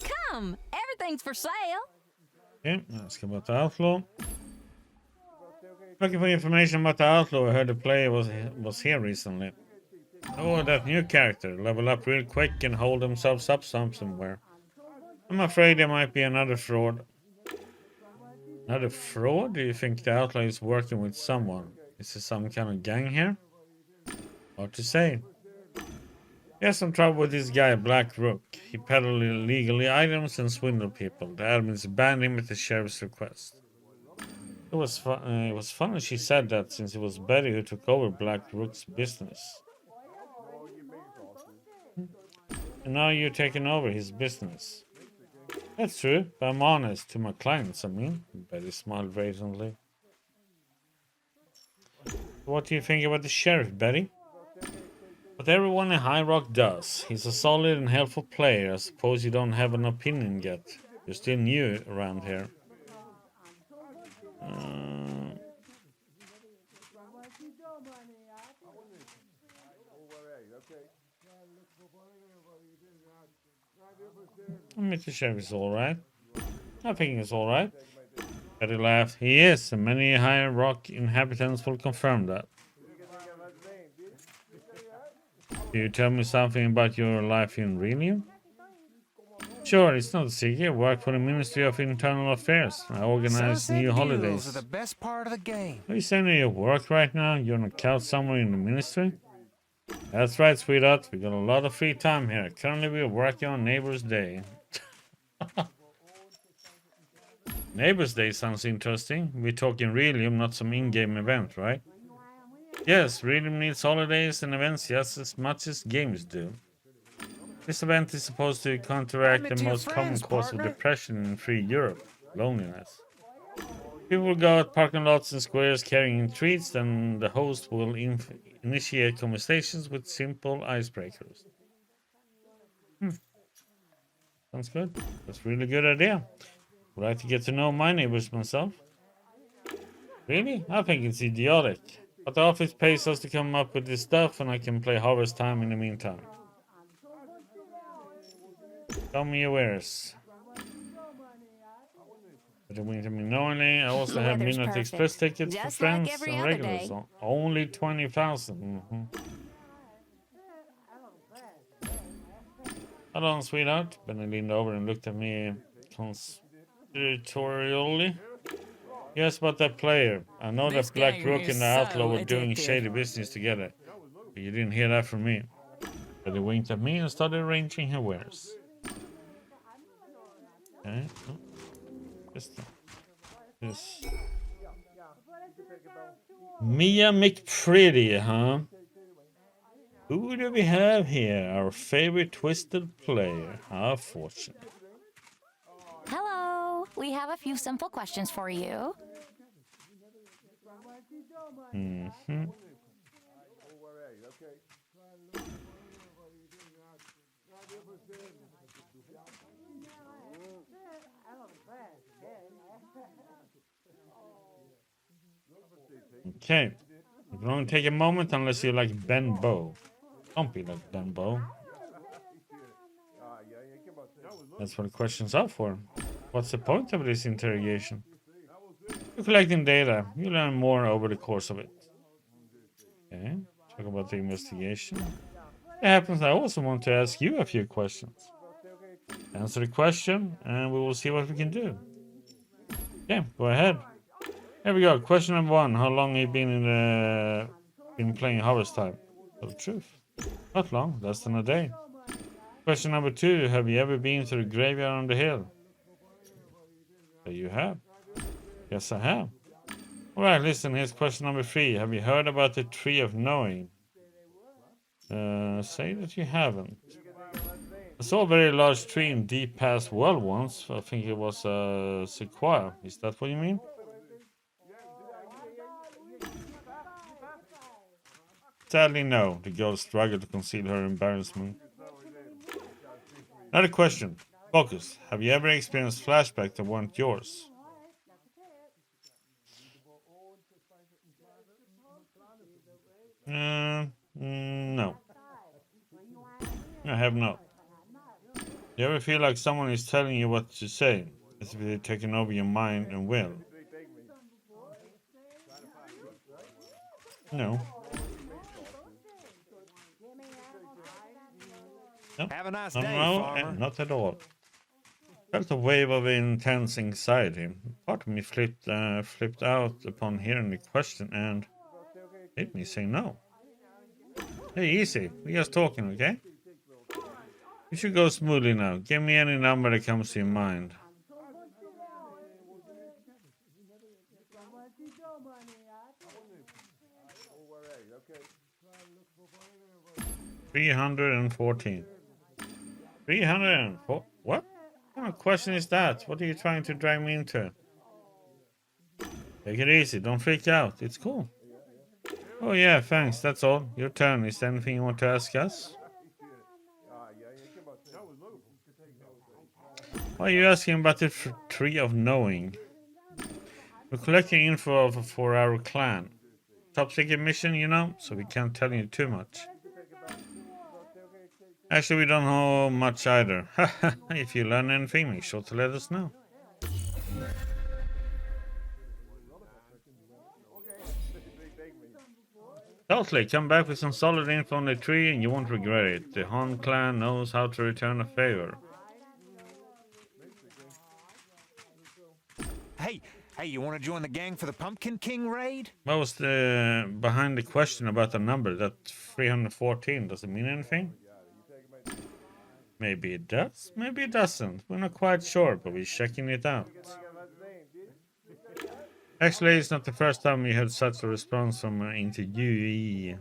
Come, everything's for sale. Okay, ask about the outlaw. Looking for information about the outlaw. I heard the player was here recently. Oh, that new character. Level up real quick and hold themselves up somewhere. I'm afraid there might be another fraud. Another fraud? Do you think the outlaw is working with someone? Is there some kind of gang here? Hard to say. He has some trouble with this guy, Black Rook. He peddled illegally items and swindled people. The admins banned him at the sheriff's request. It was funny she said that, since it was Betty who took over Black Rook's business. And now you're taking over his business. That's true, but I'm honest to my clients, I mean. Betty smiled radiantly. What do you think about the sheriff, Betty? What everyone in High Rock does. He's a solid and helpful player. I suppose you don't have an opinion yet. You're still new around here. Mr. Sheriff is alright. I think he's alright. Betty laughed. He is, and many High Rock inhabitants will confirm that. Can you tell me something about your life in Renium? Sure, it's not a secret. I work for the Ministry of Internal Affairs. I organize new holidays. Are the best part of the game. Are you saying that you work right now? You're on a couch somewhere in the ministry? That's right, sweetheart. We got a lot of free time here. Currently, we're working on Neighbor's Day. Neighbor's Day sounds interesting. We're talking Relium, not some in-game event, right? Yes, Relium needs holidays and events just as much as games do. This event is supposed to counteract the most common cause of depression in free Europe, loneliness. People will go out parking lots and squares carrying treats, and the host will initiate conversations with simple icebreakers. Sounds good. That's a really good idea. Would like to get to know my neighbors myself. Really? I think it's idiotic. But the office pays us to come up with this stuff, and I can play Harvest Time in the meantime. Tell me your wares. But winter me knowingly, I also have Midnight Express tickets for friends and regulars. Only 20,000. Hold on, sweetheart. Benny leaned over and looked at me conspiratorially. Yes, but that player. I know that Black Rook and the Outlaw were doing shady business together. But you didn't hear that from me. But he winked at me and started arranging her wares. Okay. This. Mia McPretty, huh? Who do we have here? Our favorite twisted player. How fortunate. Hello. We have a few simple questions for you. Okay. You can only take a moment unless you like Ben Bow. Don't be like Ben Bow. That's what the questions are for. What's the point of this interrogation? You're collecting data. You learn more over the course of it. Okay. Talk about the investigation. It happens I also want to ask you a few questions. Answer the question, and we will see what we can do. Okay, go ahead. Here we go. Question number 1. How long have you been playing Harvest Time? Tell the truth. Not long, less than a day. Question number 2. Have you ever been to the graveyard on the hill? So you have. Yes, I have. Alright, listen, here's question number 3. Have you heard about the Tree of Knowing? Say that you haven't. I saw a very large tree in Deep Past Well once. I think it was a sequoia. Is that what you mean? Sadly, no. The girl struggled to conceal her embarrassment. Another question. Focus. Have you ever experienced flashbacks that weren't yours? No. I have not. You ever feel like someone is telling you what to say, as if they're taking over your mind and will? No. No. Have a nice No, day, no, farmer. not at all. Felt a wave of intense anxiety. Part of me flipped out upon hearing the question and made me say no. Hey, easy. We're just talking, okay? You should go smoothly now. Give me any number that comes to your mind. $314. 304. What? What kind of question is that? What are you trying to drag me into? Take it easy. Don't freak out. It's cool. Oh yeah, thanks. That's all. Your turn. Is there anything you want to ask us? Why are you asking about the tree of knowing? We're collecting info for our clan. Top secret mission, you know, so we can't tell you too much. Actually, we don't know much either. If you learn anything, make sure to let us know. Totally, come back with some solid info on the tree and you won't regret it. The Han clan knows how to return a favor. Hey, you want to join the gang for the Pumpkin King raid? What was the behind the question about the number? That 314, does it mean anything? Maybe it does, maybe it doesn't. We're not quite sure, but we're checking it out. Actually, it's not the first time we had such a response from an interviewee.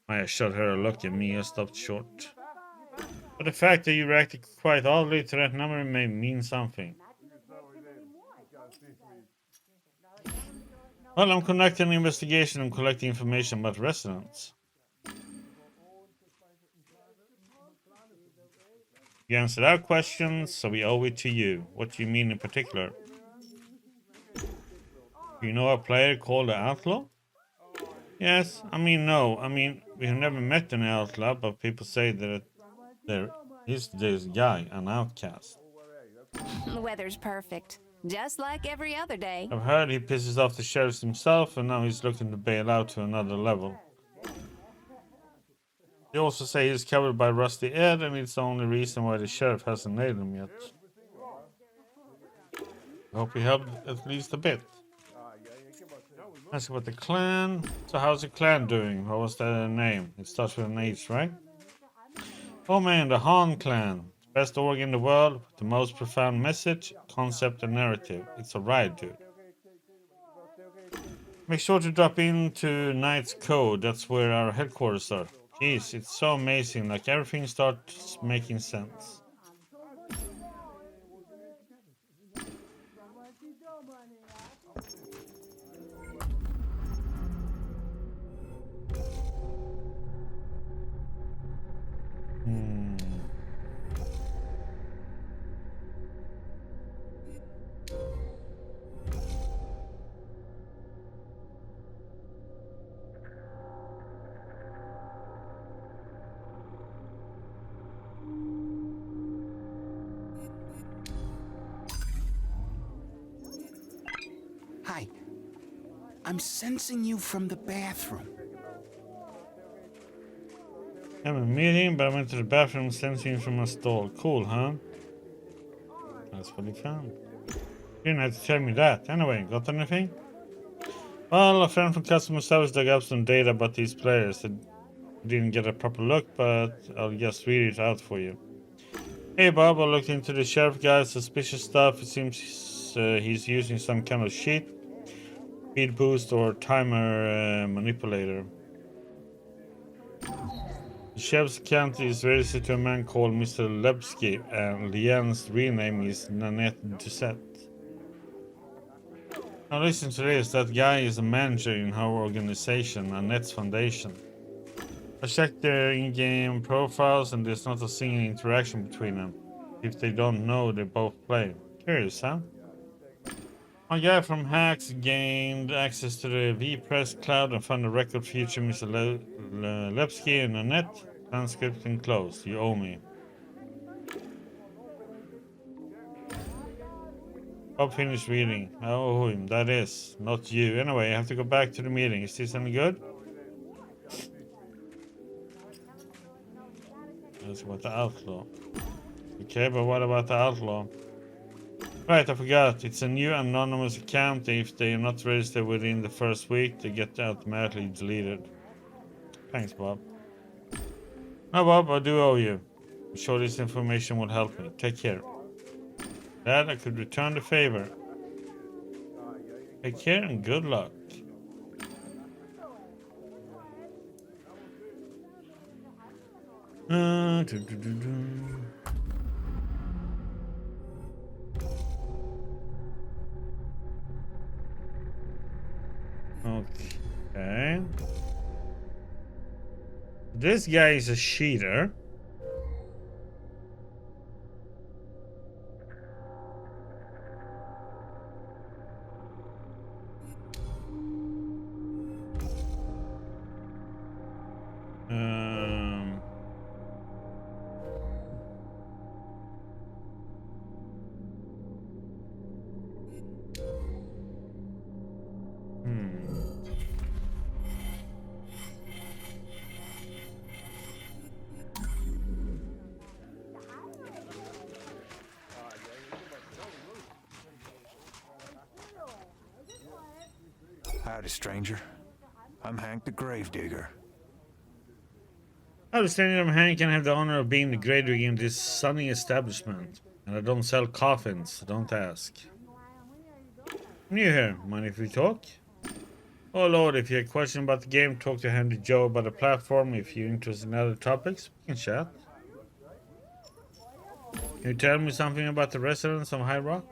Maya shot her a look at me and stopped short. But the fact that you reacted quite oddly to that number may mean something. Well, I'm conducting an investigation and collecting information about residents. You answered our questions, so we owe it to you. What do you mean in particular? Do you know a player called the Outlaw? Yes, no. We have never met an outlaw, but people say that there is this guy, an outcast. The weather's perfect, just like every other day. I've heard he pisses off the sheriffs himself, and now he's looking to bail out to another level. They also say he's covered by Rusty Ed, and it's the only reason why the sheriff hasn't nailed him yet. I hope he helped at least a bit. Ask about the clan. So how's the clan doing? What was their name? It starts with an H, right? Oh man, the Han clan. Best org in the world, with the most profound message, concept and narrative. It's a ride, dude. Make sure to drop into Knight's Code. That's where our headquarters are. Jeez, it's so amazing. Like everything starts making sense. Hi. I'm sensing you from the bathroom. I'm in a meeting, but I went to the bathroom sensing from a stall. Cool, huh? That's what he found. You didn't have to tell me that. Anyway, got anything? Well, a friend from customer service dug up some data about these players. I didn't get a proper look, but I'll just read it out for you. Hey Bob, I looked into the sheriff guy's suspicious stuff. It seems he's using some kind of cheat, speed boost, or timer manipulator. The sheriff's account is registered to a man called Mr. Lebsky, and Lian's real name is Nanette Doucette. Now listen to this, that guy is a manager in our organization, Annette's Foundation. I checked their in-game profiles and there's not a single interaction between them. If they don't know, they both play. Curious, huh? My guy from Hacks gained access to the V-Press cloud and found a record featuring Mr. Lepsky in the net. Transcript enclosed. You owe me. Bob finished reading. I owe him. That is, not you. Anyway, I have to go back to the meeting. Is this any good? That's about the outlaw. Okay, but what about the outlaw? Right, I forgot. It's a new anonymous account. If they are not registered within the first week, they get automatically deleted. Thanks, Bob. No, Bob, I do owe you. I'm sure this information will help me. Take care. Glad I could return the favor. Take care and good luck. Do. Okay. This guy is a cheater. Howdy, stranger. I'm Hank the Gravedigger. Howdy, stranger. I'm Hank and I have the honor of being the gravedigger in this sunny establishment. And I don't sell coffins, so don't ask. I'm new here. Mind if we talk? Oh lord, if you have a question about the game, talk to Handy Joe about the platform. If you're interested in other topics, we can chat. Can you tell me something about the residents of High Rock?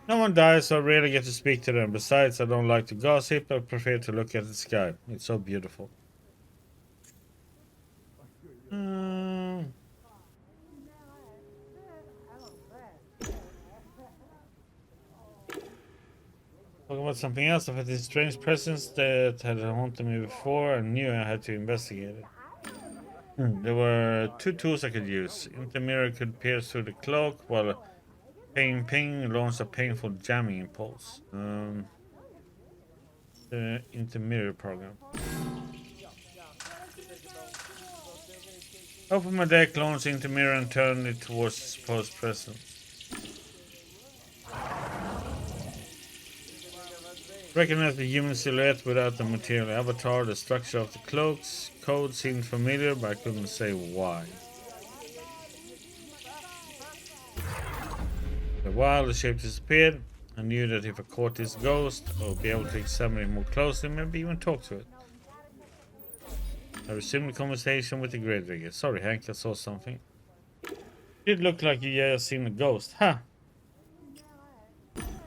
No one dies, so I rarely get to speak to them. Besides, I don't like to gossip. I prefer to look at the sky. It's so beautiful. Talking about something else. I've had this strange presence that had haunted me before. I knew I had to investigate it. There were two tools I could use. Intermirror could pierce through the cloak, while Ping Ping launched a painful jamming impulse. The Intermirror program. Open my deck, launch Intermirror, and turn it towards the supposed presence. Recognize the human silhouette without the material avatar. The structure of the cloak's code seemed familiar, but I couldn't say why. For a while, the shape disappeared. I knew that if I caught this ghost, I would be able to examine it more closely, maybe even talk to it. I resumed the conversation with the gravedigger. Sorry, Hank, I saw something. It did look like you had seen a ghost. Huh?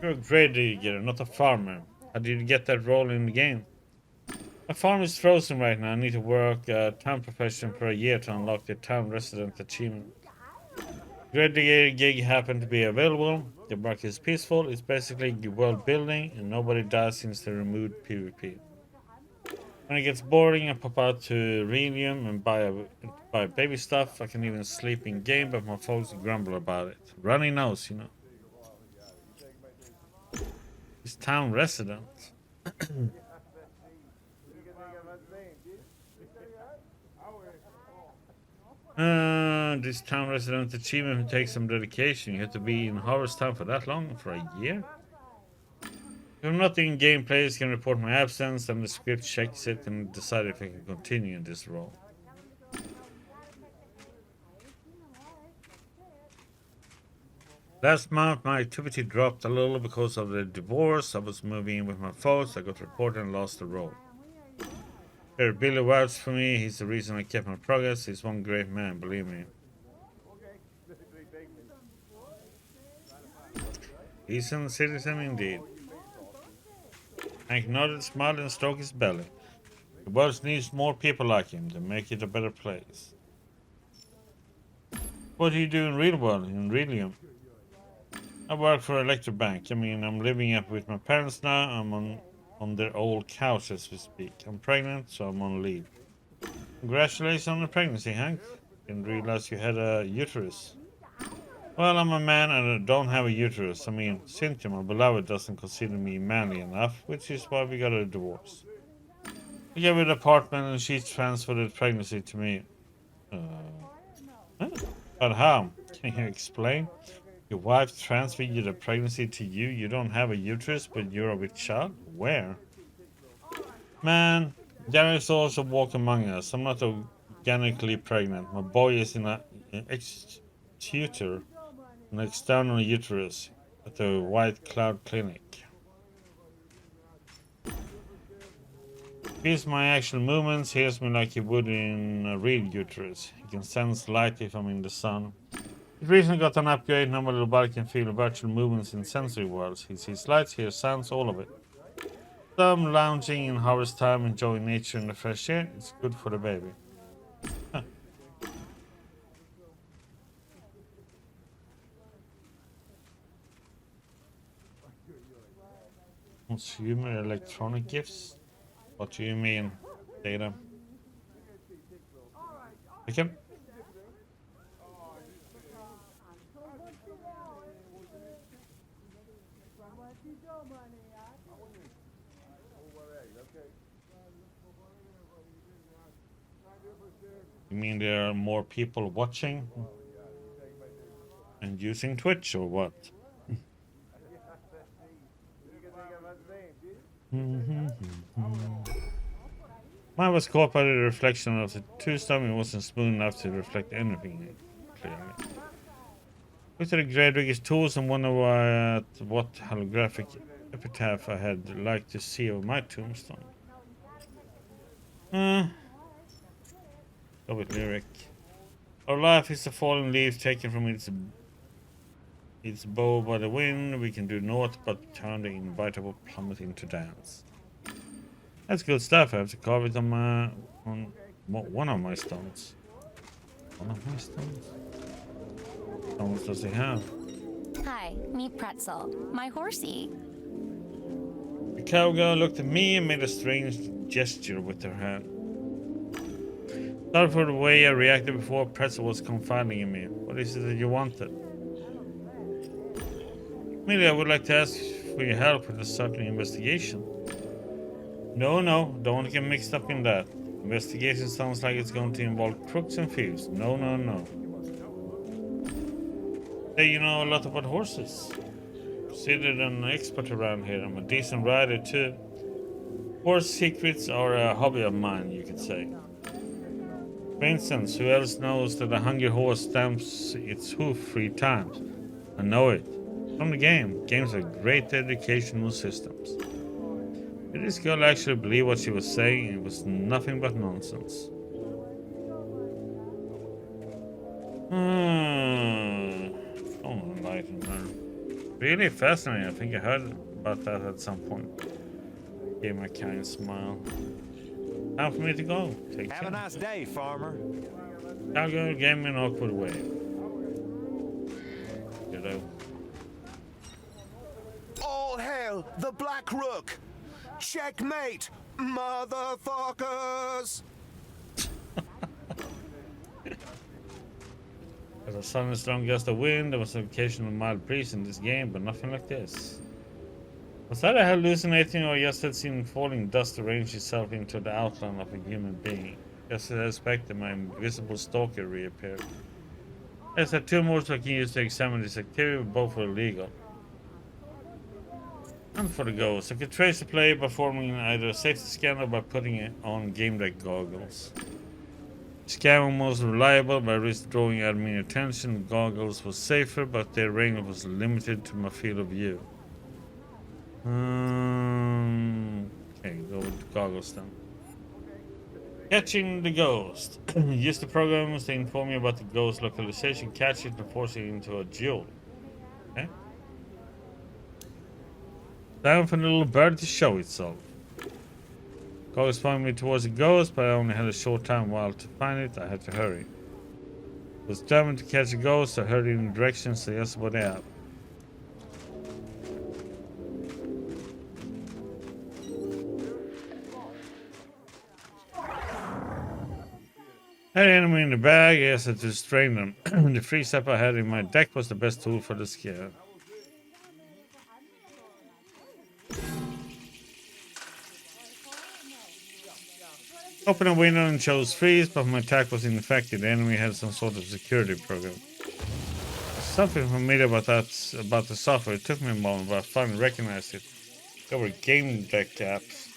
You're a gravedigger, not a farmer. How did you get that role in the game? My farm is frozen right now. I need to work a town profession for a year to unlock the town resident achievement. Gravedigger gig happened to be available. The work is peaceful. It's basically world building, and nobody dies since they removed PvP. When it gets boring, I pop out to Relium and buy baby stuff. I can even sleep in game, but my folks grumble about it. Runny nose, you know. He's town resident. This town resident achievement takes some dedication. You have to be in Harvest Town for that long? For a year? If I'm not in game, players can report my absence and the script checks it and decide if I can continue in this role. Last month, my activity dropped a little because of the divorce. I was moving in with my folks. I got reported and lost the role. Here, Billy vouched for me. He's the reason I kept my progress. He's one great man, believe me. Decent citizen indeed. Hank nodded, smiled, and stroked his belly. The world needs more people like him to make it a better place. What do you do in real world, in Relium? I work for Electric Bank. I mean, I'm living up with my parents now. I'm on their old couch as we speak. I'm pregnant, so I'm on leave. Congratulations on the pregnancy, Hank. Didn't realize you had a uterus. Well, I'm a man and I don't have a uterus. I mean, Cynthia, my beloved, doesn't consider me manly enough, which is why we got a divorce. We gave her the apartment and she transferred the pregnancy to me. Huh? But how? Can you explain? Your wife transferred you the pregnancy to you? You don't have a uterus, but you're with child? Where? Man, dinosaurs walk among us. I'm not organically pregnant. My boy is in an extutor, an external uterus, at the White Cloud Clinic. Feels my actual movements, hears me like he would in a real uterus. He can sense light if I'm in the sun. He recently got an upgrade, now my little body can feel virtual movements in sensory worlds. He sees lights, hears sounds, all of it. So I'm lounging in harvest time, enjoying nature and the fresh air. It's good for the baby. Huh. Consumer electronic gifts? What do you mean, Data? Okay. You mean there are more people watching and using Twitch or what? Mine was caught by the reflection of the two stone. It wasn't smooth enough to reflect anything clearly. Looked at the grave digger's tools and wondered what holographic epitaph I had liked to see on my tombstone. Go with lyric. Our life is a falling leaf taken from its bow by the wind. We can do naught but turn the inevitable plummeting to dance. That's good stuff. I have to carve it on one of my stones. One of my stones? How much does he have? Hi, meet Pretzel, my horsey. The cowgirl looked at me and made a strange gesture with her hand. Sorry for the way I reacted before. Pretzel was confiding in me. What is it that you wanted? Maybe I would like to ask for your help with a certain investigation. No, don't want to get mixed up in that. Investigation sounds like it's going to involve crooks and thieves. No. Hey, you know a lot about horses. Considered an expert around here. I'm a decent rider too. Horse secrets are a hobby of mine, you could say. For instance, who else knows that a hungry horse stamps its hoof 3 times? I know it. From the game. Games are great educational systems. Did this girl actually believe what she was saying? It was nothing but nonsense. Don't enlighten her. Really fascinating. I think I heard about that at some point. Gave my kind smile. Time for me to go. Take care. Have a nice day, farmer. Cowgirl gave me an awkward wave. All hail the Black Rook! Checkmate, motherfuckers! As a sudden strong gust of wind, there was an occasional mild breeze in this game, but nothing like this. Was that a hallucinating or just had seen falling dust arrange itself into the outline of a human being? Just as I expected, my invisible stalker reappeared. I had 2 modes I can use to examine this activity, but both were illegal. And for the ghost, I could trace the player by forming either a safety scan or by putting it on Gamedec goggles. Scan was reliable, but I risked drawing admin attention. Goggles was safer, but their range was limited to my field of view. Okay, go with the goggles then. Catching the ghost. Use the programs to inform you about the ghost localization, catch it, and force it into a duel. Okay. Time for the little bird to show itself. Goggles pointed me towards the ghost, but I only had a short time while to find it. I had to hurry. I was determined to catch a ghost. I hurried in the direction, so just what they have. Had an enemy in the bag, yes, I had to strain them. The free step I had in my deck was the best tool for the scare. Open a window and chose freeze, but my attack was infected. The enemy had some sort of security program. Something familiar about the software. It took me a moment, but I finally recognized it. They were game deck apps.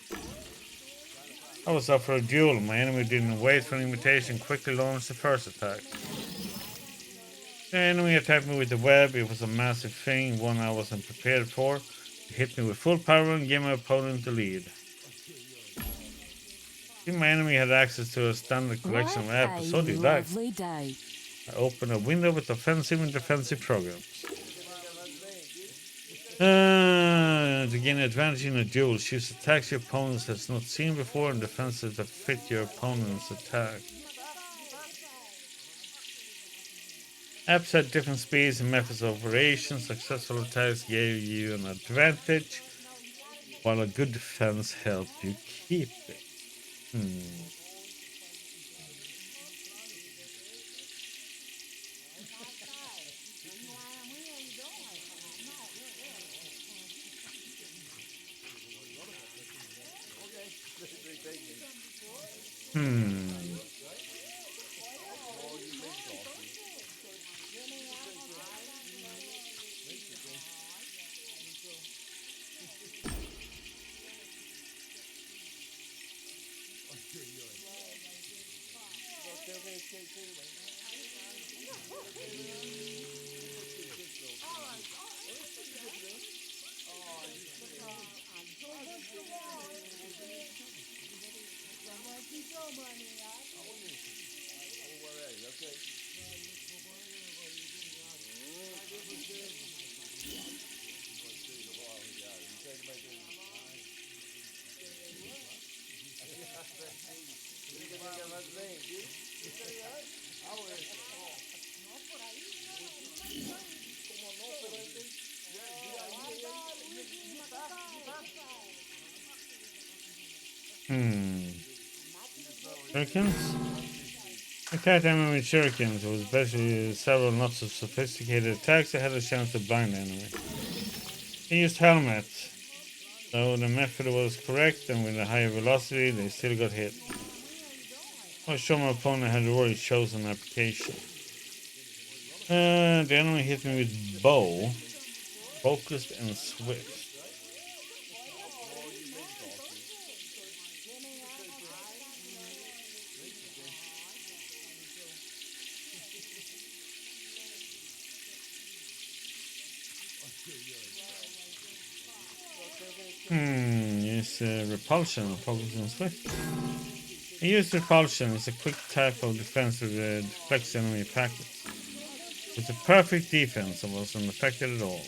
I was up for a duel. My enemy didn't wait for an invitation, quickly launched the first attack. The enemy attacked me with the web. It was a massive thing, one I wasn't prepared for. It hit me with full power and gave my opponent the lead. I think my enemy had access to a standard collection of apps, so did I. I opened a window with offensive and defensive programs. To gain advantage in a duel, choose attacks your opponent has not seen before and defenses that fit your opponent's attack. Apps had different speeds and methods of operation. Successful attacks gave you an advantage, while a good defense helped you keep it. Shurikens? I attacked enemy with shurikens. It was basically several not so sophisticated attacks that had a chance to blind the enemy. He used helmet, so the method was correct, and with a higher velocity, they still got hit. I was sure my opponent had already chosen an application. The enemy hit me with bow, focused and swift. Use repulsion, focus and swift. I use repulsion. It's a quick type of defense that deflects enemy packets. It's a perfect defense and wasn't affected at all.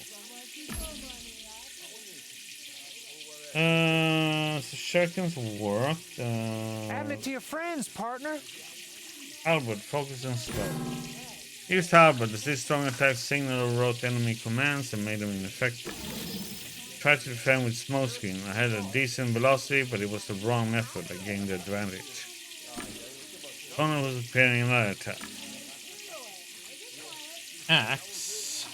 So shurikens worked. Add it to your friends, partner. Albert, focus and slow. Used Albert as this strong attack signal wrote enemy commands and made them ineffective. Tried to defend with smoke screen. I had a decent velocity, but it was the wrong method. I gained the advantage. Opponent was preparing another attack. Axe.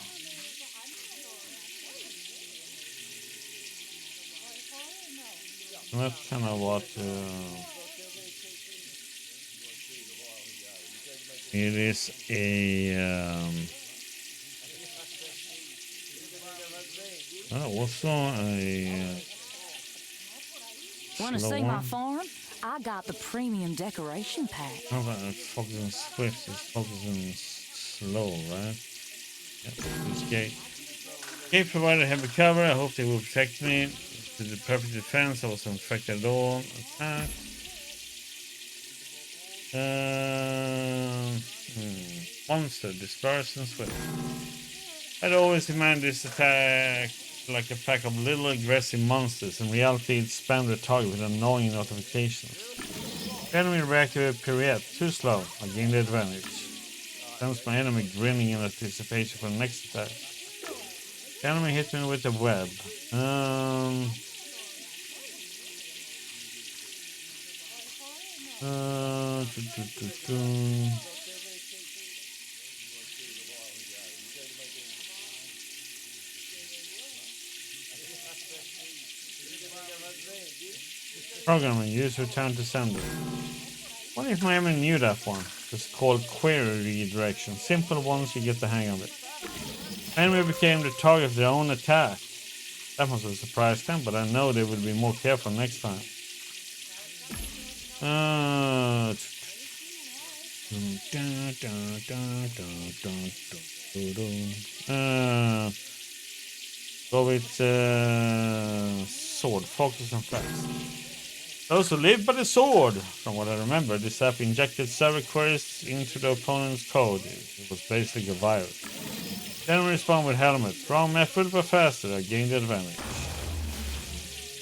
And that's kind of what it is also a Want to see my farm? I got the premium decoration pack. How about focusing swift? It's focusing slow, right? Yep, this gate. Gate provided heavy cover. I hope they will protect me. To the perfect defense, I wasn't affected at all. Attack. Monster, disperse and swift. I'd always demand this attack like a pack of little aggressive monsters. In reality, it spammed the target with annoying notifications. The enemy reacted with pirouette. Too slow. I gained the advantage. Sends my enemy grinning in anticipation for the next attack. The enemy hit me with a web. Programming, use return to sender. What if I ever knew that one? It's called query redirection. Simple ones, you get the hang of it. Enemy became the target of their own attack. That must have surprised them, but I know they will be more careful next time. Go with sword, focus and fast. Those who live by the sword, from what I remember, this app injected server queries into the opponent's code. It was basically a virus. Then respond with helmet. Wrong method but faster, I gained the advantage.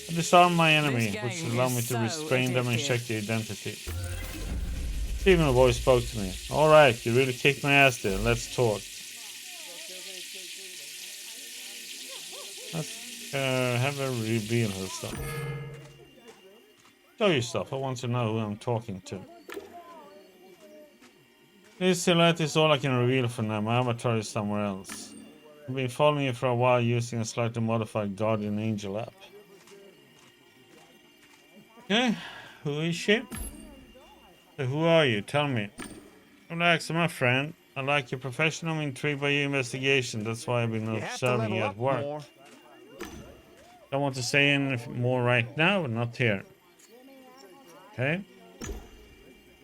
I disarm my enemy, which will allow me to restrain them and check their identity. Even voice spoke to me. Alright, you really kicked my ass there, let's talk. Let's have her reveal her stuff. Show yourself, I want to know who I'm talking to. This silhouette is all I can reveal for now. My avatar is somewhere else. I've been following you for a while using a slightly modified Guardian Angel app. Okay, who is she? So who are you? Tell me. Relax, I'm a friend. I like your profession. I'm intrigued by your investigation. That's why I've been observing you at work. More. Don't want to say anything more right now, but not here. Okay?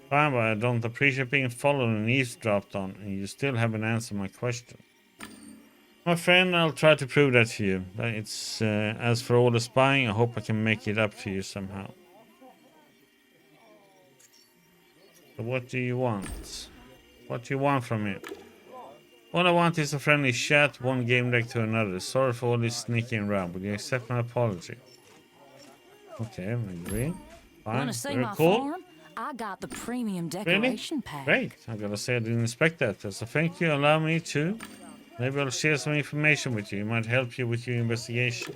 Fine, but I don't appreciate being followed and eavesdropped on, and you still haven't answered my question. My friend, I'll try to prove that to you. But it's as for all the spying, I hope I can make it up to you somehow. So what do you want? What do you want from me? All I want is a friendly chat, one game deck to another. Sorry for all this sneaking around. Will you accept my apology? Okay, I agree. Fine. Want to see very my cool. farm? I got the premium decoration pack. Great. I gotta say I didn't expect that. So thank you. Allow me to. Maybe I'll share some information with you. It might help you with your investigation.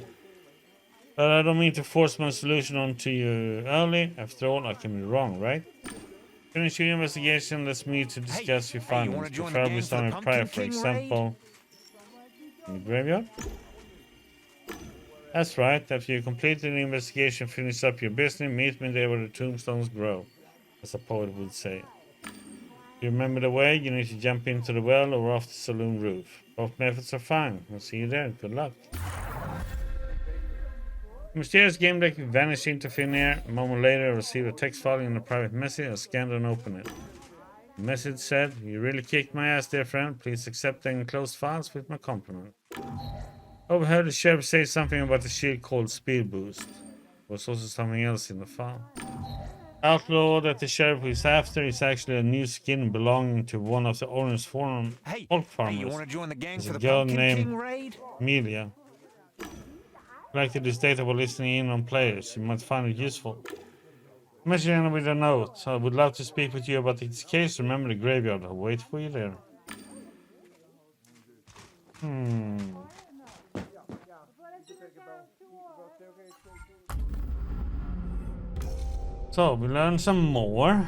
But I don't mean to force my solution onto you early. After all, I can be wrong, right? Finish your investigation. Let's meet to discuss your findings. Preferably somewhere prior, for example, in the graveyard. That's right. After you complete the investigation, finish up your business, meet me there where the tombstones grow, as a poet would say. You remember the way? You need to jump into the well or off the saloon roof. Both methods are fine. I'll see you there. Good luck. The mysterious game deck vanished into thin air. A moment later, I received a text file in a private message. I scanned and opened it. The message said, "You really kicked my ass, dear friend. Please accept the enclosed files with my compliment." Overheard the sheriff say something about the shield called Speed Boost. There was also something else in the file. Outlaw that the sheriff is after is actually a new skin belonging to one of the Orange Forum folk farmers. You want to join the gang There's for a the girl Pumpkin named King raid? Amelia. Collected this data while listening in on players. You might find it useful. Messaging with a note. I would love to speak with you about this case. Remember the graveyard. I'll wait for you there. So, we learned some more.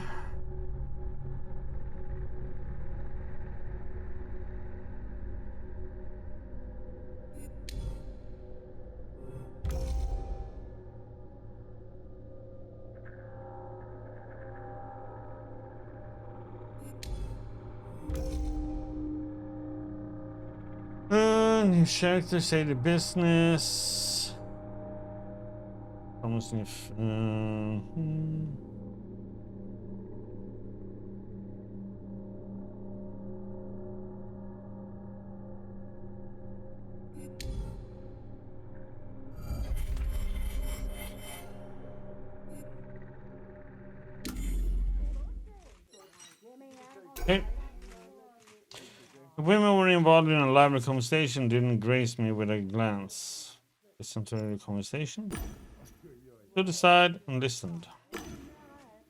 New character, say the business. Almost if. Okay. The women were involved in a lively conversation didn't grace me with a glance. Listened to the conversation. Stood aside and listened.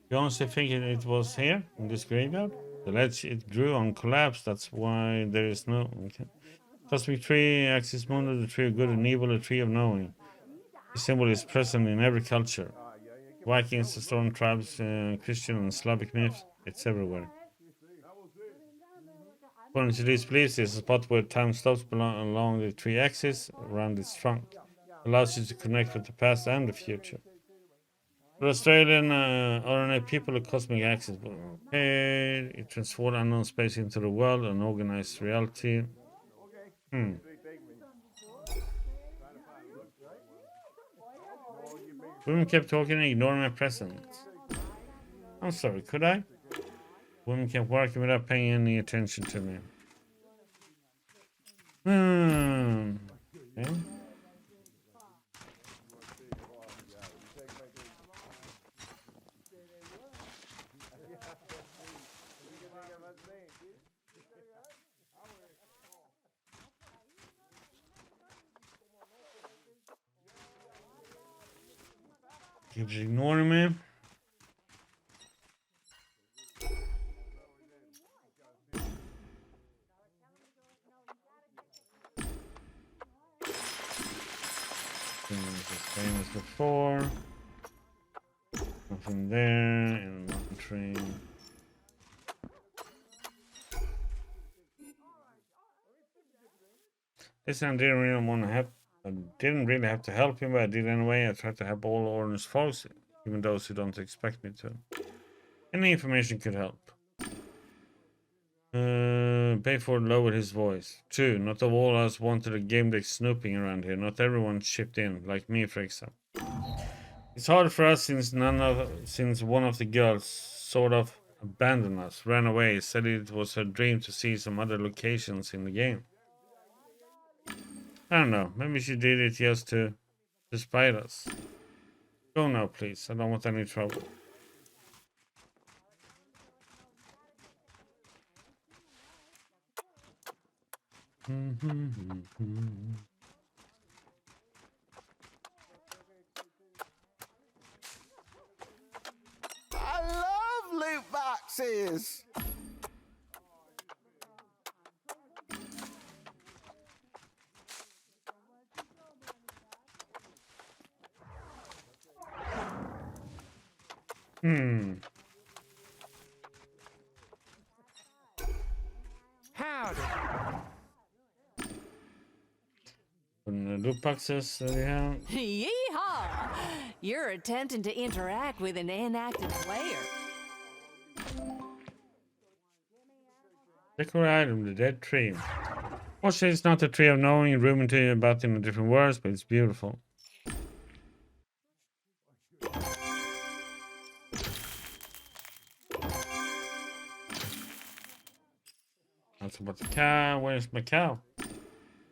You honestly think it was here, in this graveyard? The ledge it grew on collapsed, that's why there is no... Okay. Cosmic tree, Axis Mundo, the tree of good and evil, the tree of knowing. The symbol is present in every culture. Vikings, the storm tribes, Christian and Slavic myths. It's everywhere. According to these beliefs, there's a spot where time stops along the three axes around its trunk. It allows you to connect with the past and the future. For Australian RNA people, a cosmic axis. Okay, it transforms unknown space into the world and organized reality. Women kept talking and ignoring my presence. I'm sorry, could I? Women kept working without paying any attention to me. Okay. Keeps ignoring me. It's the same as before. Nothing there, and one train. This I didn't really want to help. I didn't really have to help him, but I did anyway. I tried to help all Orange folks, even those who don't expect me to. Any information could help. Bayford lowered his voice. True, not all of us wanted a game deck snooping around here. Not everyone chipped in, like me, for example. It's hard for us since one of the girls sort of abandoned us, ran away, said it was her dream to see some other locations in the game. I don't know, maybe she did it just to spite us. Go now, please. I don't want any trouble. I love loot boxes. Howdy. Loot boxes that we have. Yeehaw! You're attempting to interact with an inactive player. Decorate item, the dead tree. Fortunately, it's not the tree of knowing, rooming to you about in different words, but it's beautiful. That's about the cow. Where's my cow?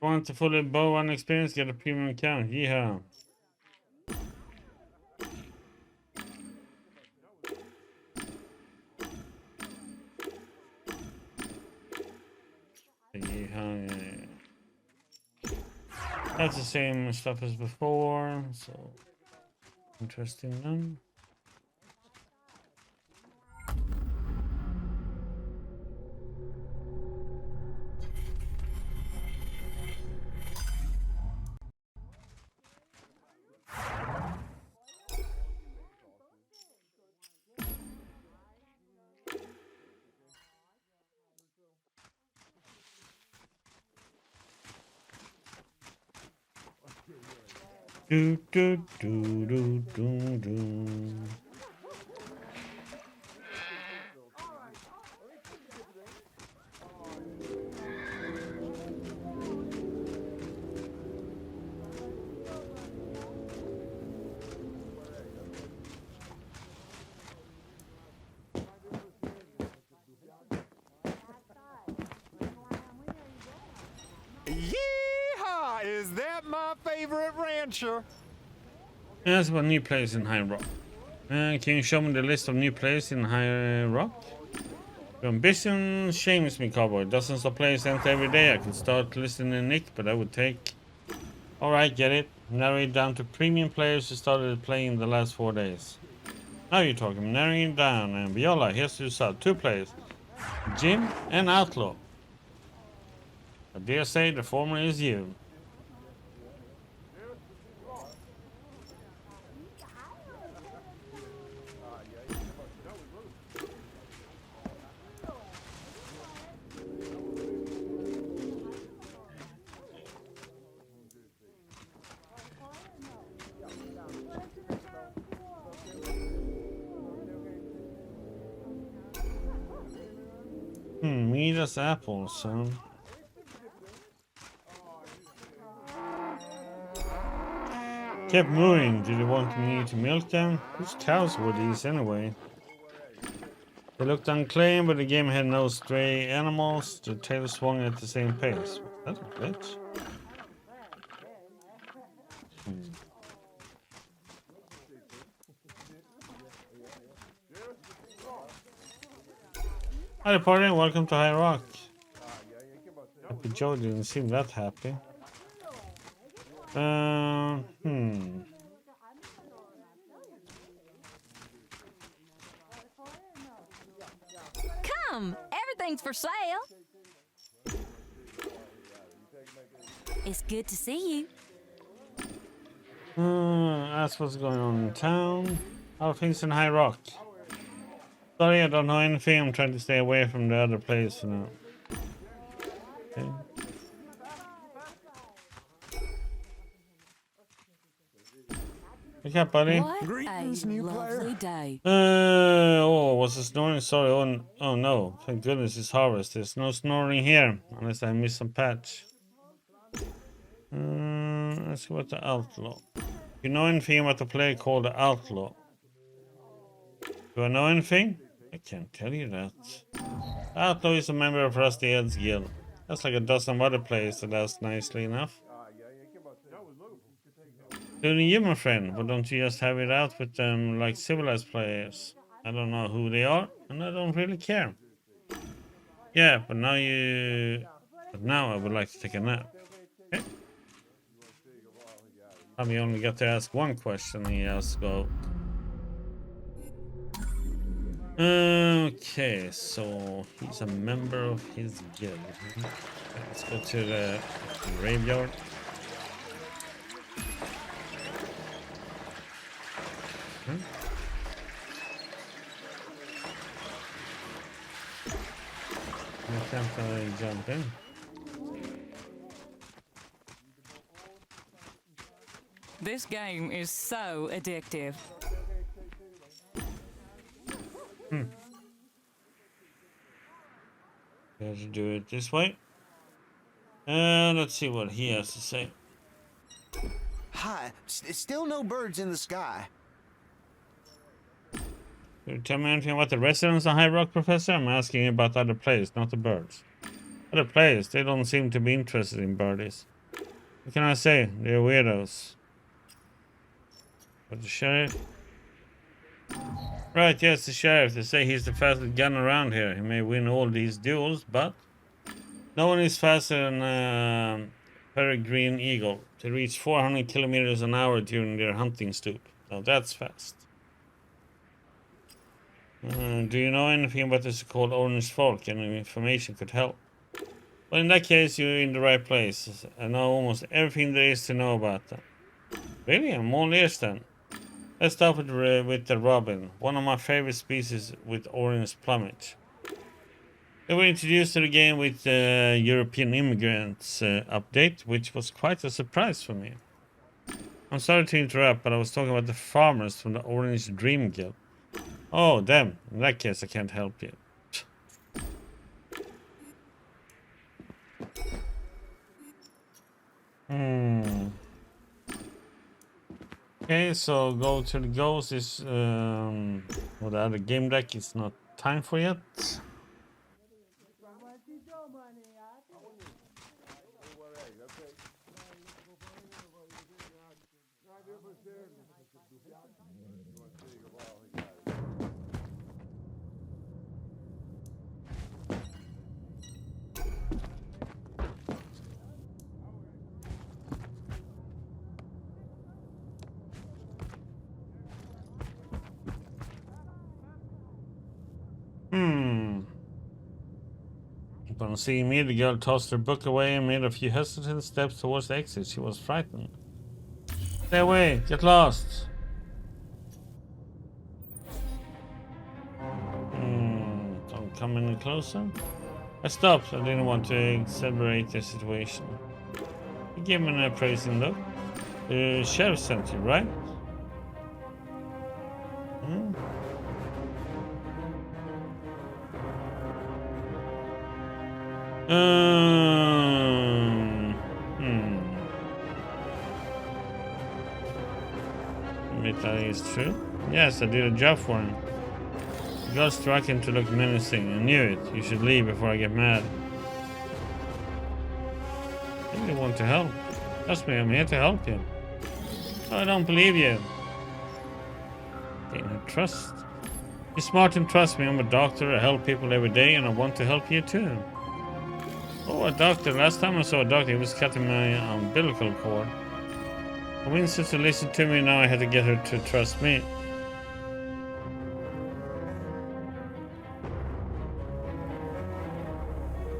Want to fully bow one experience, get a premium account. Yeehaw. Yeehaw, yeah. That's the same stuff as before, so interesting then. Do do do do do do. Yeehaw! Is that my favorite rancher? That's about new players in High Rock. Can you show me the list of new players in High Rock? Your ambition shames me, cowboy. Dozens of players enter every day. I could start listening Nick, but that would take... Alright, get it. Narrow it down to premium players who started playing the last 4 days. Now you're talking. Narrowing it down. And Viola, here's to yourself. 2 players. Jim and Outlaw. I dare say the former is you. Meet us apples, son. Kept moving. Did you want me to milk them? Whose cows were these anyway? They looked unclean, but the game had no stray animals. The tail swung at the same pace. That's a glitch. Hi party, welcome to High Rock. Happy Joe didn't seem that happy. Come, everything's for sale. It's good to see you. Ask what's going on in town. How are things in High Rock? Sorry, I don't know anything. I'm trying to stay away from the other place for now. Okay. Wake up, buddy. What Greetings, a new lovely player. day. Oh, was it snoring? Sorry. Oh no. Thank goodness it's harvest. There's no snoring here, unless I missed some patch. Let's see what the outlaw. You know anything about the player called the outlaw? Do I know anything? I can't tell you that. The outlaw is a member of Rusty Ed's guild. That's like a dozen other players that does nicely enough. Doing you, my friend, why don't you just have it out with them like civilized players? I don't know who they are, and I don't really care. Yeah, but now I would like to take a nap. Okay. You only got to ask one question, he has to go. Okay, so he's a member of his guild. Let's go to the graveyard. Why can't I jump in? This game is so addictive. Better do it this way. Let's see what he has to say. Hi, still no birds in the sky. Can you tell me anything about the residents of High Rock, Professor? I'm asking about other players, not the birds. Other players, they don't seem to be interested in birdies. What can I say? They're weirdos. But the sheriff? Right, yes, the sheriff. They say he's the fastest gun around here. He may win all these duels, but no one is faster than Peregrine Eagle. They reach 400 kilometers an hour during their hunting stoop. Now that's fast. Do you know anything about this called Orange Folk? Any information could help. Well, in that case, you're in the right place. I know almost everything there is to know about them. Really? I'm all ears then. Let's start with the robin, one of my favorite species with orange plumage. They were introduced to the game with the European Immigrants update, which was quite a surprise for me. I'm sorry to interrupt, but I was talking about the farmers from the Orange Dream Guild. Oh, damn. In that case, I can't help you. Okay, so go to the ghost is well, the other game deck is not time for yet. Upon seeing me, the girl tossed her book away and made a few hesitant steps towards the exit. She was frightened. Stay away! Get lost! Don't come any closer. I stopped. I didn't want to exaggerate the situation. You gave me an appraising look. The sheriff sent you, right? Hmm. Admit that is true. Yes, I did a job for him. The girl struck him to look menacing. I knew it. You should leave before I get mad. I really want to help. Trust me, I'm here to help you. I don't believe you. Gain her trust. You're smart and trust me. I'm a doctor. I help people every day, and I want to help you too. Oh, a doctor. Last time I saw a doctor, he was cutting my umbilical cord. Convinced her to listen to me, now I had to get her to trust me.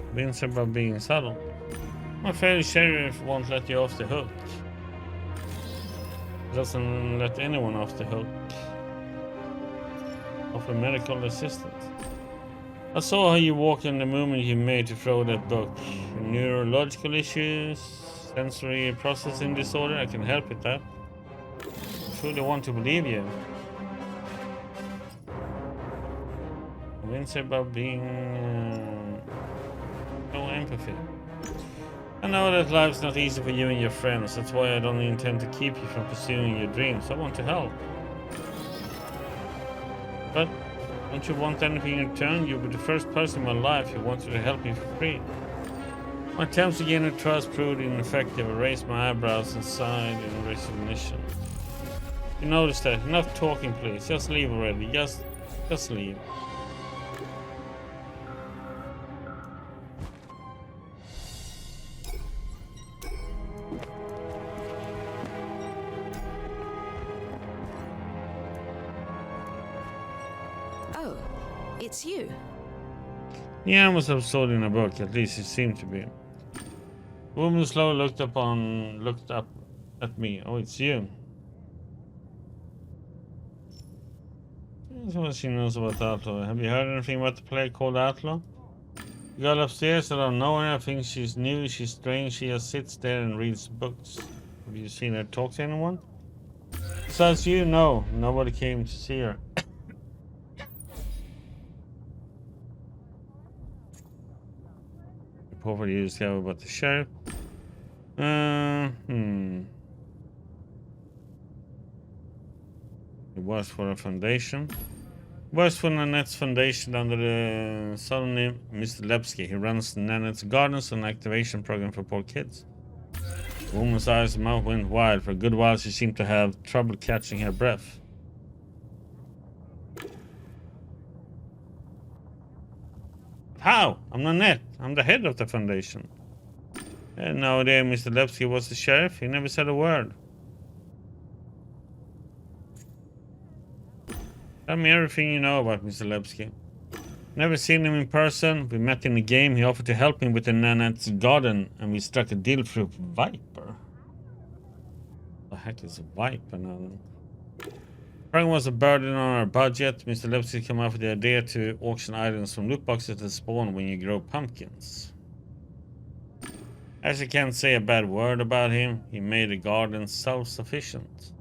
Convince her by being subtle. My fair sheriff won't let you off the hook. Doesn't let anyone off the hook. Offer medical assistance. I saw how you walked in the moment you made to throw that book. Neurological issues, sensory processing disorder, I can help with that. I truly want to believe you. Convince her about being no empathy. I know that life's not easy for you and your friends. That's why I don't intend to keep you from pursuing your dreams. I want to help. But don't you want anything in return? You'll be the first person in my life who wanted to help me for free. My attempts to gain her trust proved ineffective. I raised my eyebrows and sighed in resignation. You notice that? Enough talking, please. Just leave already. Just leave. Oh, it's you. Yeah, I must have sold in a book. At least it seemed to be. The woman slowly looked up at me. Oh, it's you. That's what she knows about Outlaw. Have you heard anything about the play called Outlaw? The girl upstairs, I don't know her. I think she's new, she's strange. She just sits there and reads books. Have you seen her talk to anyone? Besides you, no. Nobody came to see her. Report for you discover about the sheriff. It was for a foundation. It was for Nanette's foundation under the pseudonym Mr. Lepsky. He runs Nanette's Gardens, an activation program for poor kids. The woman's eyes and mouth went wide. For a good while she seemed to have trouble catching her breath. How? I'm Nanette. I'm the head of the foundation. And no idea Mr. Lepsky was the sheriff. He never said a word. Tell me everything you know about Mr. Lepsky. Never seen him in person. We met in the game. He offered to help me with the Nanette's garden, and we struck a deal through Viper. The heck is a Viper now? Frank was a burden on our budget. Mr. Lepsky came up with the idea to auction items from loot boxes that spawn when you grow pumpkins. As you can't say a bad word about him, he made the garden self-sufficient.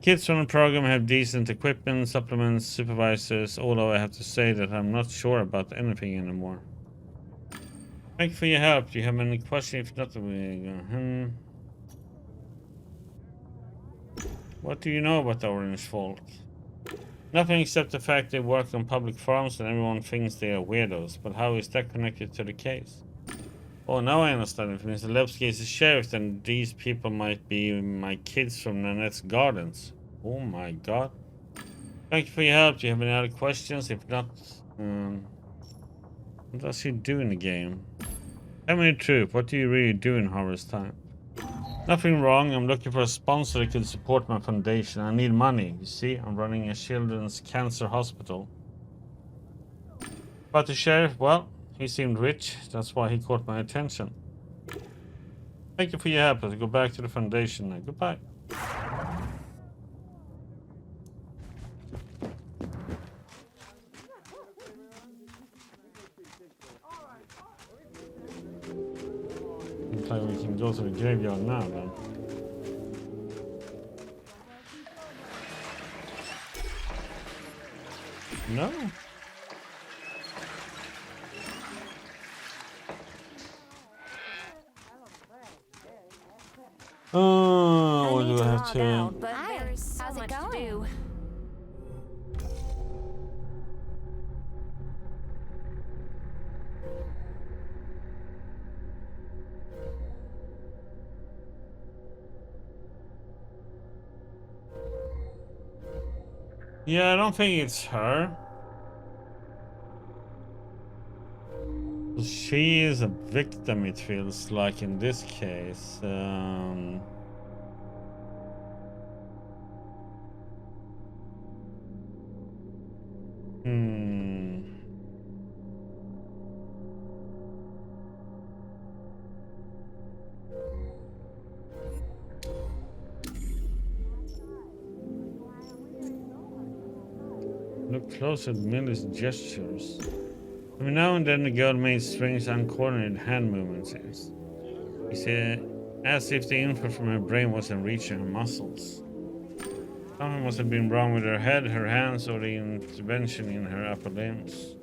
Kids from the program have decent equipment, supplements, supervisors, although I have to say that I'm not sure about anything anymore. Thank you for your help. Do you have any questions? If not, What do you know about the Orange Folk? Nothing except the fact they work on public farms and everyone thinks they are weirdos, but how is that connected to the case? Oh, now I understand. If Mr. Lepsky is the sheriff, then these people might be my kids from Nanette's Gardens. Oh my god. Thank you for your help. Do you have any other questions? If not, what does he do in the game? Tell me the truth. What do you really do in harvest time? Nothing wrong. I'm looking for a sponsor that could support my foundation. I need money. You see, I'm running a children's cancer hospital. But the sheriff, well, he seemed rich. That's why he caught my attention. Thank you for your help. Let's go back to the foundation now. Goodbye. Looks like we can go to the graveyard now, then. No. Oh, I what need do to I have log to? out, but Hi, there is so how's it much to going? do. Yeah, I don't think it's her. She is a victim, it feels like in this case. Hmm. Look close at Millie's gestures. Every now and then the girl made strange, uncoordinated hand movements. As if the input from her brain wasn't reaching her muscles. Something must have been wrong with her head, her hands, or the intervention in her upper limbs.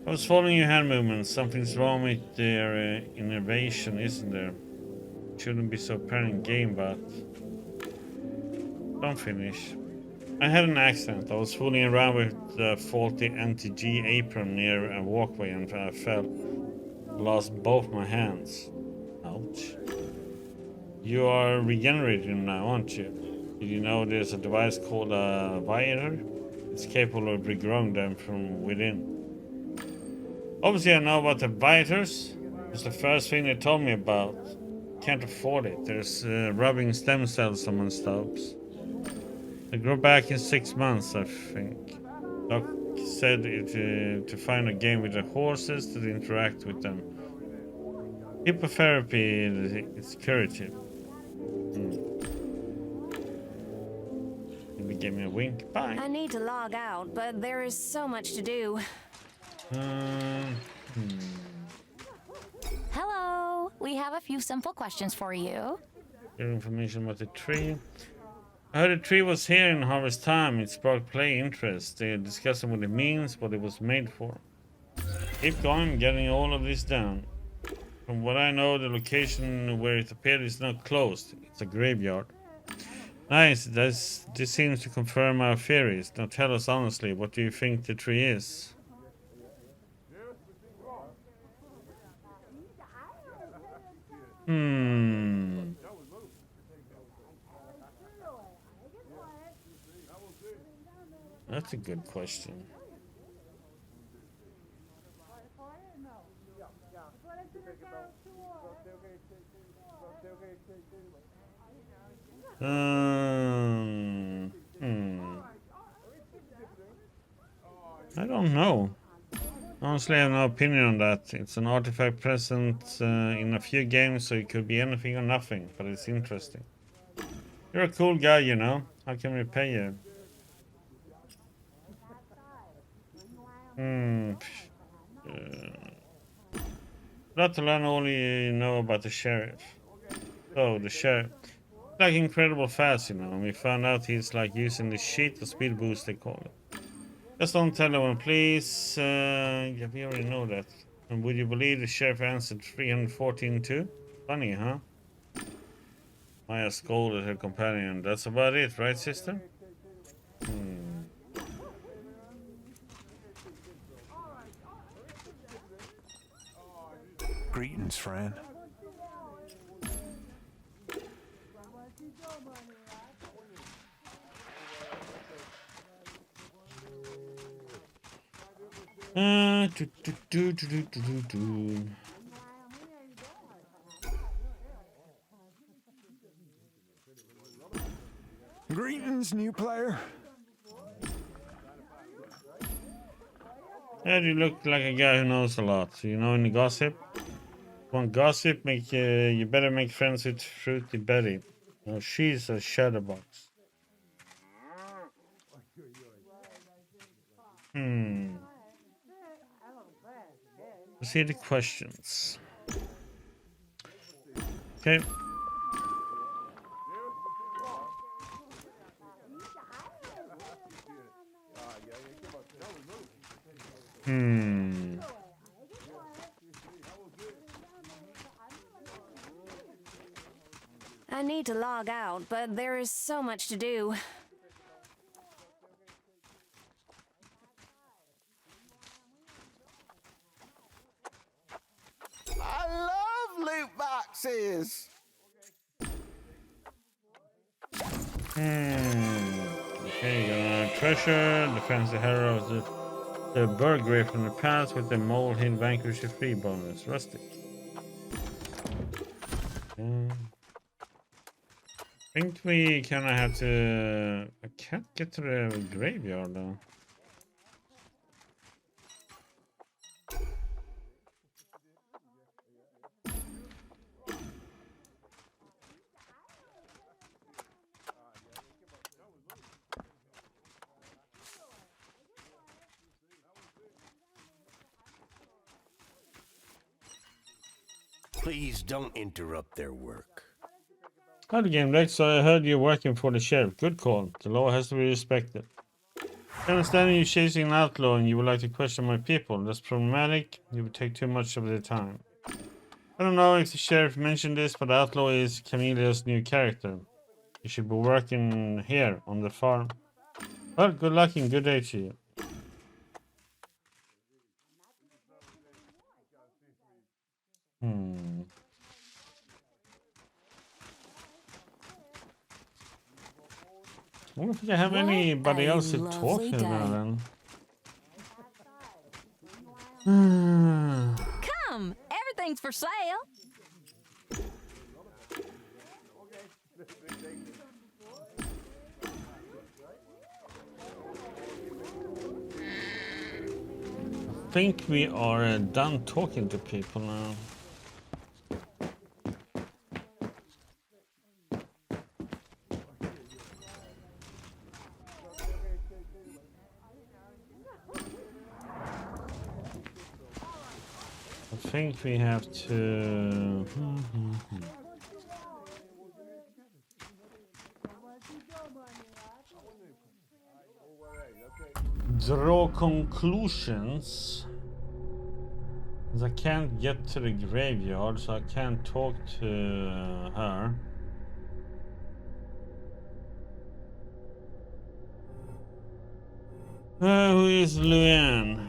I was following your hand movements. Something's wrong with their innervation, isn't there? Shouldn't be so apparent game, but don't finish. I had an accident. I was fooling around with the faulty anti-G apron near a walkway and I fell. Lost both my hands. Ouch. You are regenerating now, aren't you? Did you know there's a device called a Viator? It's capable of regrowing them from within. Obviously, I know about the Viators. It's the first thing they told me about. Can't afford it. There's rubbing stem cells on my stopes. They grow back in 6 months, I think. Doc said to find a game with the horses to interact with them. Hippotherapy is curative. Maybe give me a wink. Bye. I need to log out, but there is so much to do. Um, Hello. We have a few simple questions for you. Your information about the tree. I heard the tree was here in harvest time. It sparked play interest. They discussed what it means, what it was made for. Keep going, getting all of this down. From what I know, the location where it appeared is not closed. It's a graveyard. Nice. This seems to confirm our theories. Now tell us honestly, what do you think the tree is? That's a good question. I don't know. Honestly, I have no opinion on that. It's an artifact present in a few games, so it could be anything or nothing, but it's interesting. You're a cool guy, you know. How can we pay you? Not to learn all you know about the sheriff. Oh, the sheriff. Like incredible fast, you know. And we found out he's like using the sheet, the speed boost they call it. Just don't tell anyone, please. Yeah, we already know that. And would you believe the sheriff answered 314 too? Funny, huh? Maya scolded her companion. That's about it, right, sister? Greetings, friend. Do. Greetings, new player. Yeah, you look like a guy who knows a lot. You know any gossip? Want gossip? You better make friends with Fruity Betty. No, she's a shadowbox. Let's see the questions. Okay. I need to log out, but there is so much to do. I love loot boxes. Okay, you got treasure, the fancy heroes, the burglary from the past with the mole hint vanquish free bonus, rustic. I think we kind of have to. I can't get to the graveyard though. Please don't interrupt their work. Hi, Gamedec. So I heard you're working for the sheriff. Good call. The law has to be respected. I understand you chasing an outlaw and you would like to question my people. That's problematic. You would take too much of their time. I don't know if the sheriff mentioned this, but the outlaw is Camille's new character. You should be working here on the farm. Well, good luck and good day to you. I don't think I have anybody else to talk to now then. Come, everything's for sale. I think we are done talking to people now. I think we have to. Draw conclusions. As I can't get to the graveyard, so I can't talk to her. Who is Luann?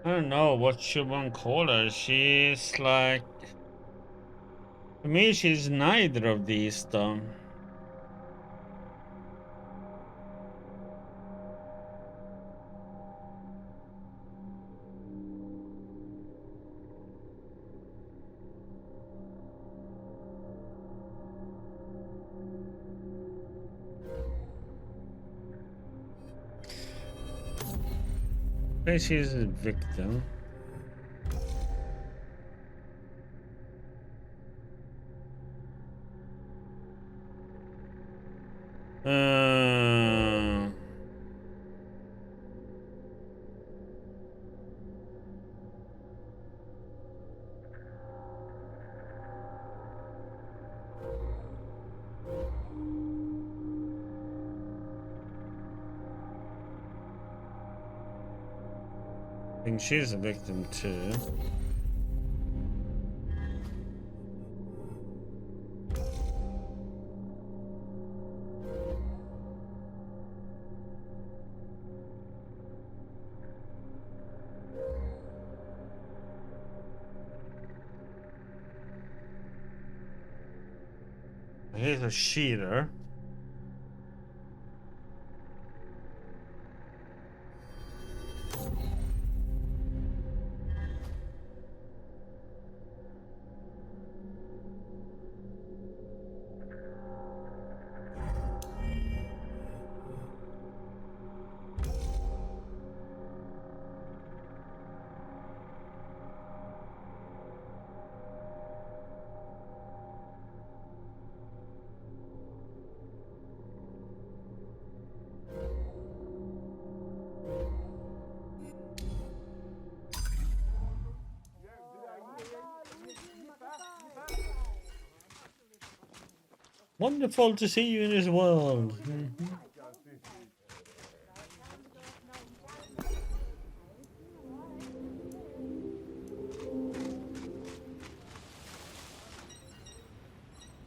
I don't know what should one call her. She's like, to me, she's neither of these though. I think she's a victim. think she's a victim too. He's a cheater. Wonderful to see you in this world.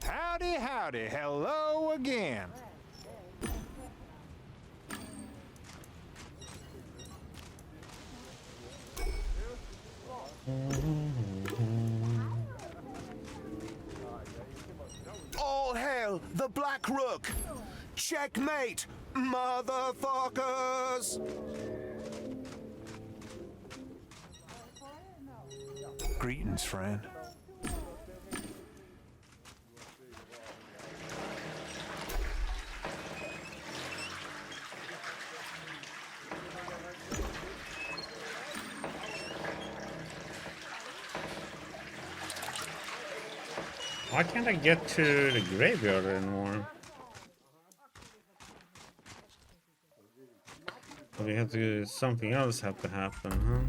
Howdy, howdy, hello again. All hail the Black Rook! Checkmate, motherfuckers! Greetings, friend. Why can't I get to the graveyard anymore? We have to. Something else have to happen, huh?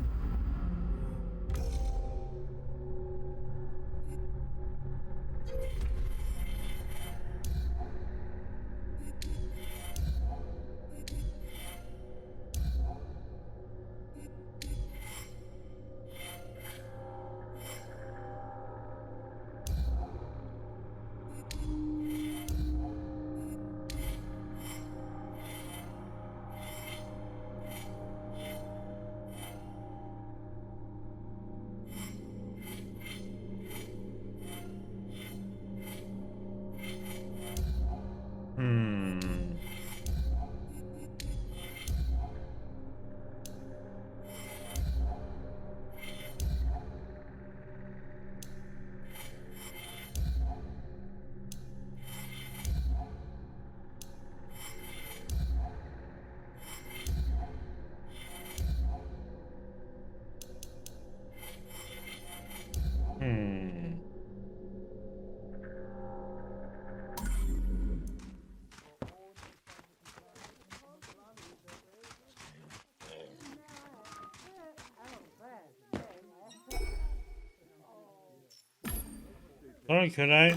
Sorry, could I?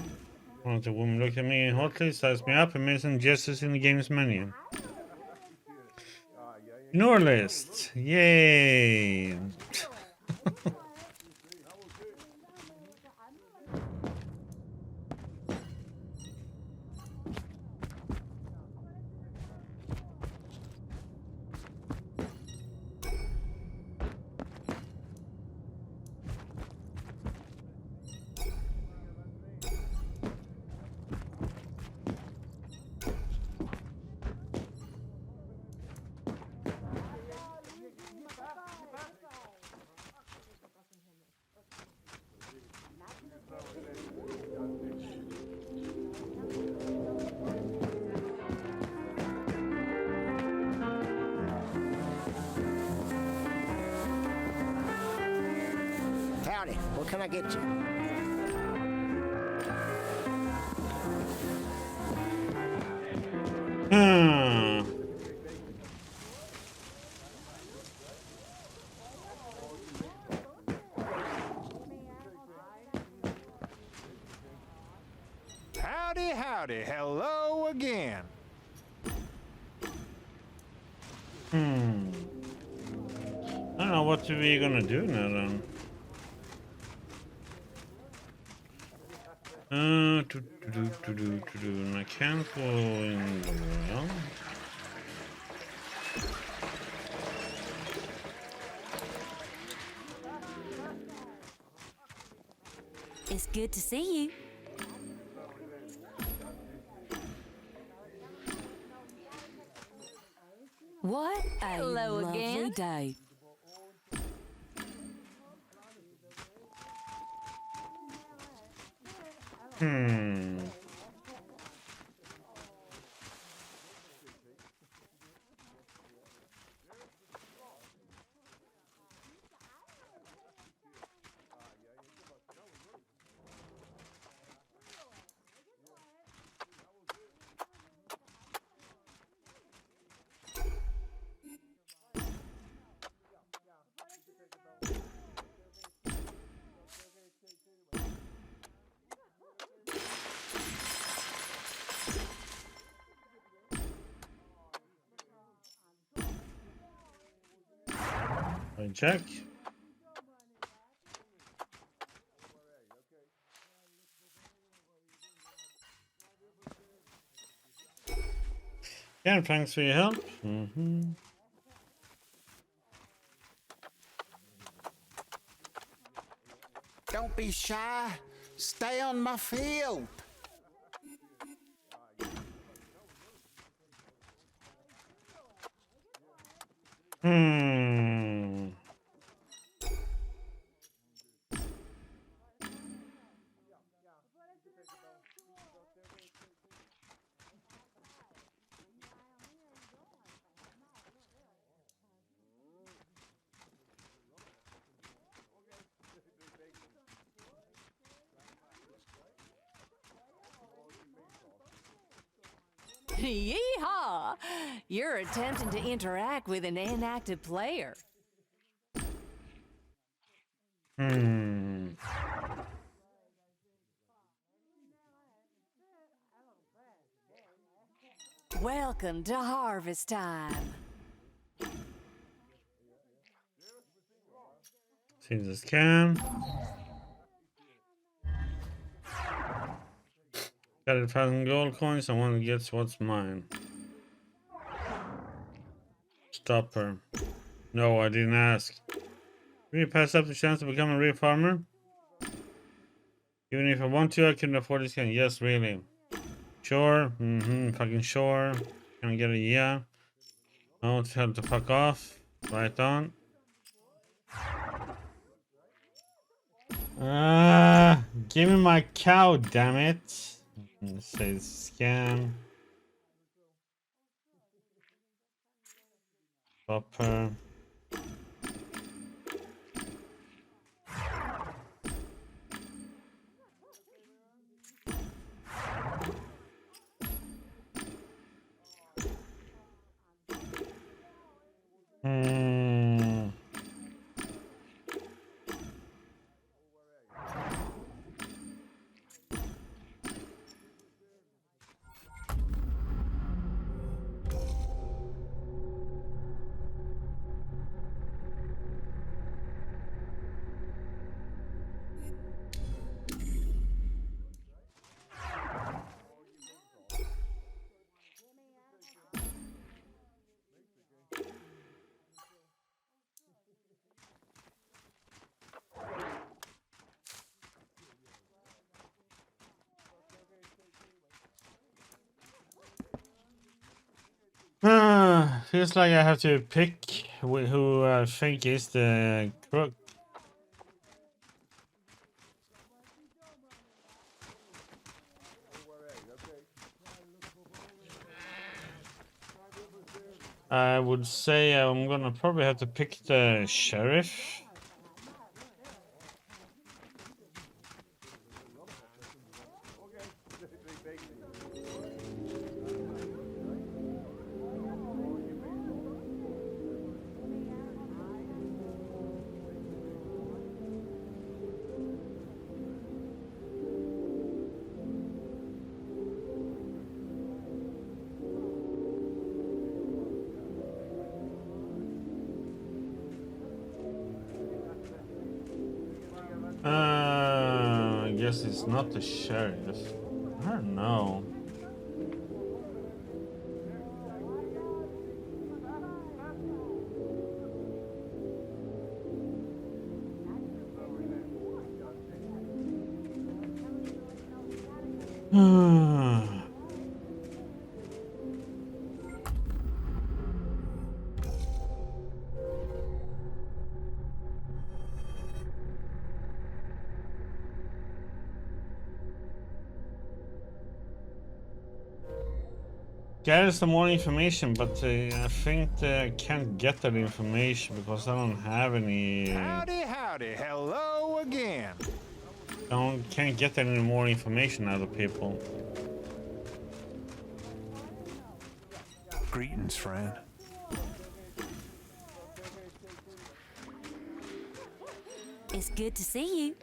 One of the women looked at me hotly, sized me up, and made some gestures in the game's menu. Ignore list! Yay! Howdy, what can I get you? Howdy, howdy, hello again. I don't Now what are we gonna do now then? And I can't go in the well. It's good to see you. What a Hello lovely again. day. I check. Yeah, thanks for your help. Don't be shy. Stay on my field. Yeehaw! You're attempting to interact with an inactive player. Welcome to harvest time. See the scan. Got 1,000 gold coins. I want to get what's mine. Stopper. No, I didn't ask. Will you pass up the chance to become a real farmer? Even if I want to, I couldn't afford this scan. Yes, really. Sure. Fucking sure. Can I get a yeah? No, tell to fuck off. Right on. Give me my cow, damn it. Say scan. Stopper. Feels like I have to pick who I think is the crook. I would say I'm gonna probably have to pick the sheriff. guess it's not the sheriff. I don't know. Gather some more information, but I think I can't get that information because I don't have any. Howdy, howdy. Hello again. Can't get any more information out of people. Greetings, friend. It's good to see you.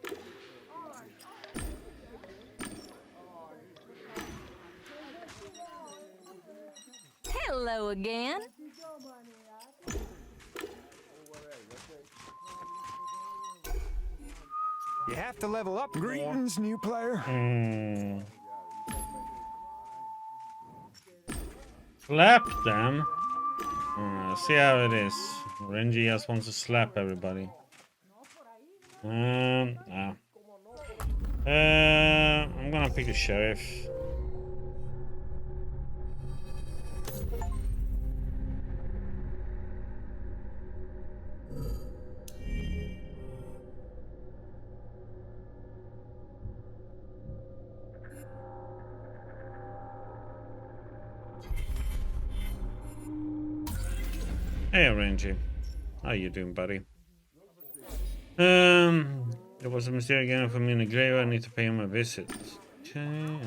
Hello again. You have to level up. Greetings, new player. Slap them. See how it is. Renji just wants to slap everybody. I'm gonna pick the sheriff. Hey, Renji. How you doing, buddy? There was a mysterious again for me in the grave. I need to pay him a visit. Okay.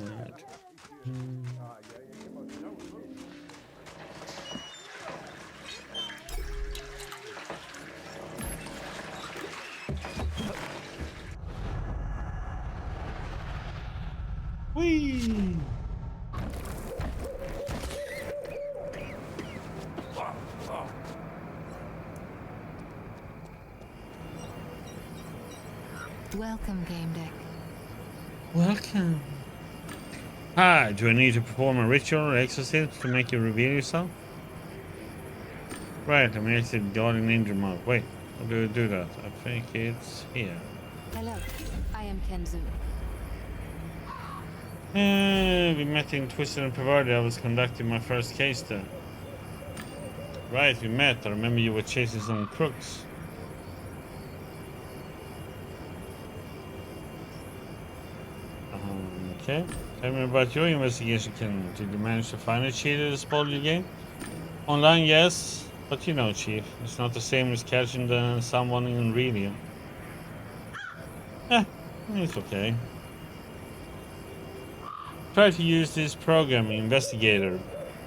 Whee! Welcome, Gamedec. Welcome. Hi, do I need to perform a ritual or exorcism to make you reveal yourself? Right, I'm actually guarding angel mode. Wait, how do I do that? I think it's here. Hello, I am Kenzu. We met in Twisted and Perverted. I was conducting my first case there. Right, we met. I remember you were chasing some crooks. Okay. Tell me about your investigation, Ken. Did you manage to find a cheater to spoil your game? Online, yes. But you know, Chief, it's not the same as catching someone in real life. It's okay. Try to use this program, Investigator.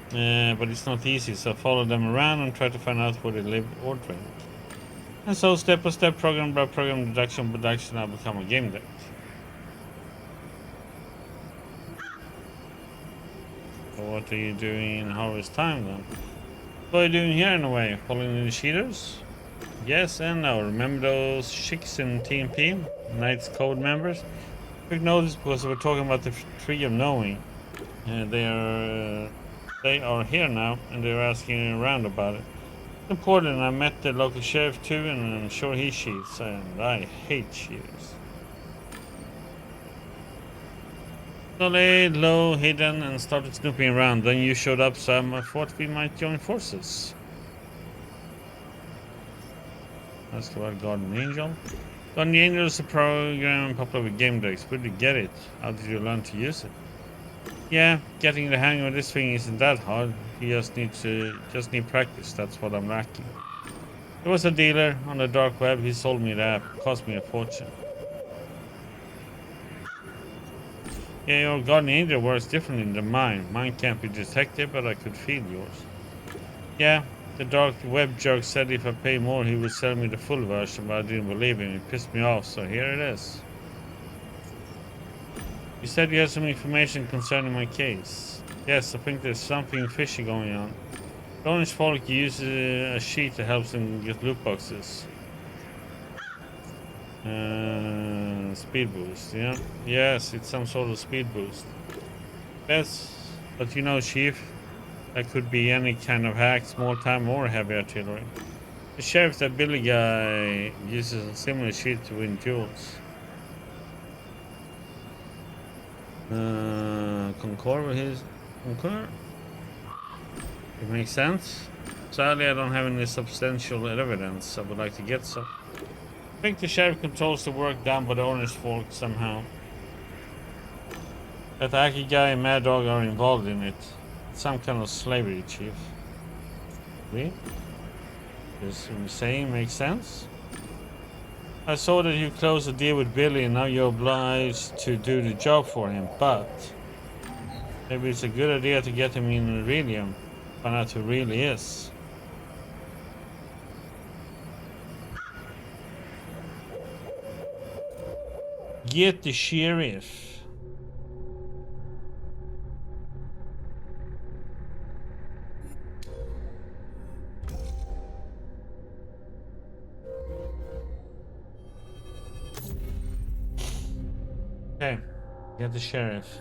But it's not easy, so follow them around and try to find out where they live or train. And so, step by step, program by program, deduction by deduction, I become a game deck. What are you doing in Harvest Time then? What are you doing here in a way? Following the cheaters? Yes and no. Remember those chicks in TMP? Knight's Code members? Quick notice because we're talking about the Tree of Knowing. They are here now and they're asking around about it. It's important. I met the local sheriff too and I'm sure he cheats and I hate cheaters. So they low, hidden, and started snooping around. Then you showed up, so I thought we might join forces. Ask about Guardian Angel. Guardian Angel is a program popular with game decks. Where did you get it? How did you learn to use it? Yeah, getting the hang of this thing isn't that hard. You just need practice. That's what I'm lacking. There was a dealer on the dark web. He sold me the app. It cost me a fortune. Yeah, your Guardian Angel works differently than mine. Mine can't be detected, but I could feel yours. Yeah, the dark web jerk said if I pay more, he would sell me the full version, but I didn't believe him. It pissed me off, so here it is. You said you had some information concerning my case. Yes, I think there's something fishy going on. The Orange Folk uses a sheet that helps them get loot boxes. speed boost, yeah? Yes, it's some sort of speed boost. Yes, but you know, Chief, that could be any kind of hack, small time or heavy artillery. The sheriff, that Billy guy, uses a similar shit to win duels. Concur with his... Concur? It makes sense. Sadly, I don't have any substantial evidence. I would like to get some. I think the sheriff controls the work done by the owner's folk somehow. That Aki guy and Mad Dog are involved in it. It's some kind of slavery, Chief. Really? This saying makes sense? I saw that you closed a deal with Billy and now you're obliged to do the job for him, but maybe it's a good idea to get him in Iridium. Find out who really is. Get the sheriff. Okay, get the sheriff.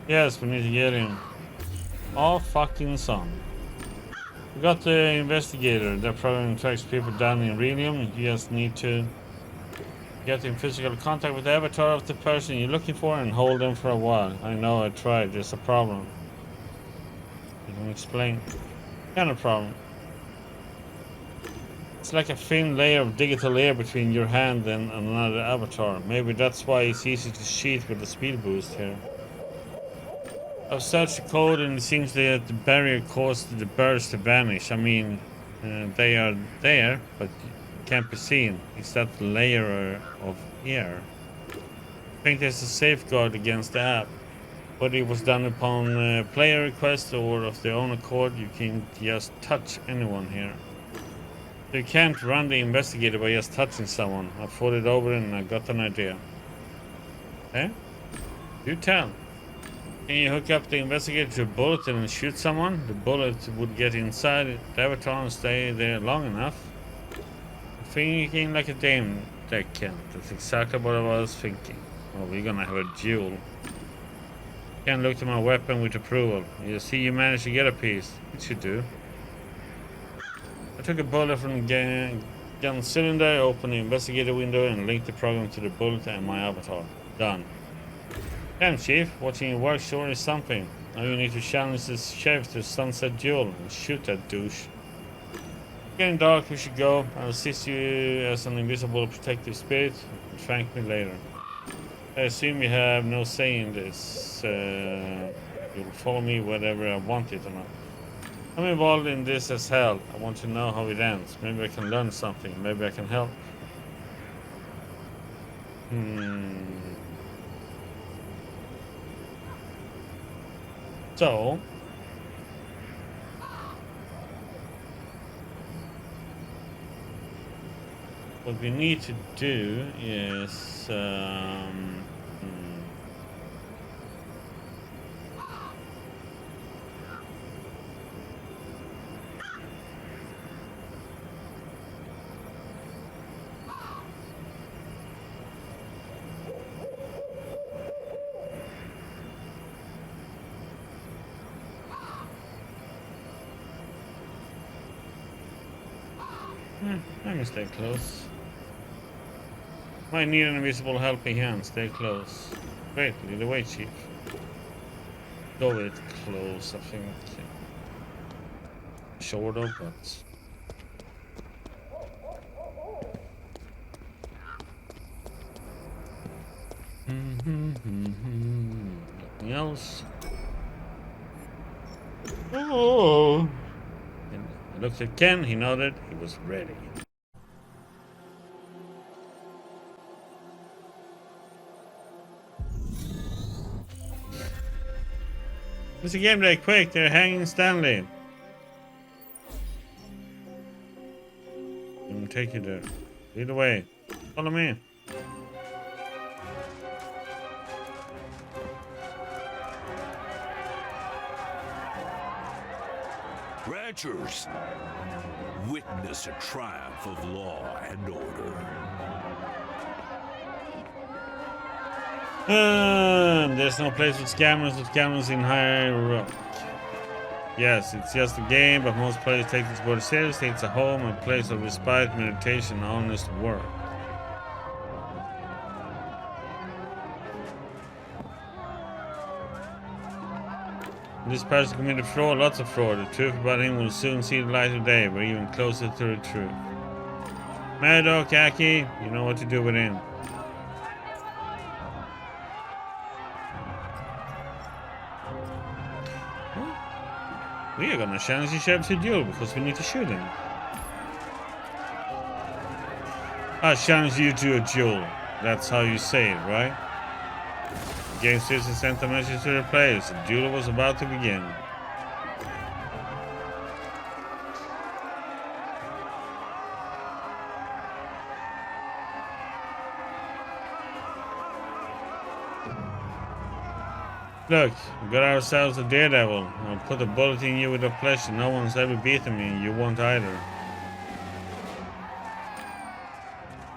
Yes, we need to get him. All fucking son. We got the investigator. That program tracks people down in Iridium. You just need to get in physical contact with the avatar of the person you're looking for and hold them for a while. I know, I tried. There's a problem. You can explain. Kind of problem. It's like a thin layer of digital air between your hand and another avatar. Maybe that's why it's easy to cheat with the speed boost here. I've searched the code and it seems that the barrier caused the birds to vanish. I mean, they are there, but can't be seen. It's that layer of air. I think there's a safeguard against the app. But it was done upon player request or of their own accord. You can just touch anyone here. You can't run the investigator by just touching someone. I thought it over and I got an idea. Eh? You tell. Can you hook up the investigator to a bullet and shoot someone? The bullet would get inside the avatar and stay there long enough. Thinking like a dame, that Kent. That's exactly what I was thinking. Oh, we're gonna have a duel. Can't look to my weapon with approval. You see, you managed to get a piece. It should do. I took a bullet from the gun cylinder, opened the investigator window, and linked the program to the bullet and my avatar. Done. Damn, Chief, watching your work sure is something. Now you need to challenge this sheriff to a sunset duel and shoot that douche. It's getting dark, we should go. I'll assist you as an invisible protective spirit. Thank me later. I assume you have no say in this. You'll follow me whether I want it or not. I'm involved in this as hell. I want to know how it ends. Maybe I can learn something. Maybe I can help. So, what we need to do is let me stay close. Might need an invisible helping hand. Stay close. Great, lead the way, Chief. Go with close, I think. Short of, but... Nothing else. Oh! I looked at Ken, he nodded, he was ready. Mr. Gamedec, quick, they're hanging Stanley. I'm gonna take you there. Lead the way. Follow me. Ranchers, witness a triumph of law and order. There's no place with scammers in High Rock. Yes, it's just a game, but most players take this word seriously. It's a home, a place of respite, meditation, and honest work. This person committed fraud, lots of fraud. The truth about him will soon see the light of day. We're even closer to the truth. Mad Dog Aki, you know what to do with him. We are gonna challenge the sheriff to a duel because we need to shoot him. I challenge you to a duel. That's how you say it, right? The game citizen sent a message to the players. The duel was about to begin. Look, we got ourselves a daredevil. I'll put a bullet in you with a pleasure. No one's ever beaten me. You won't either.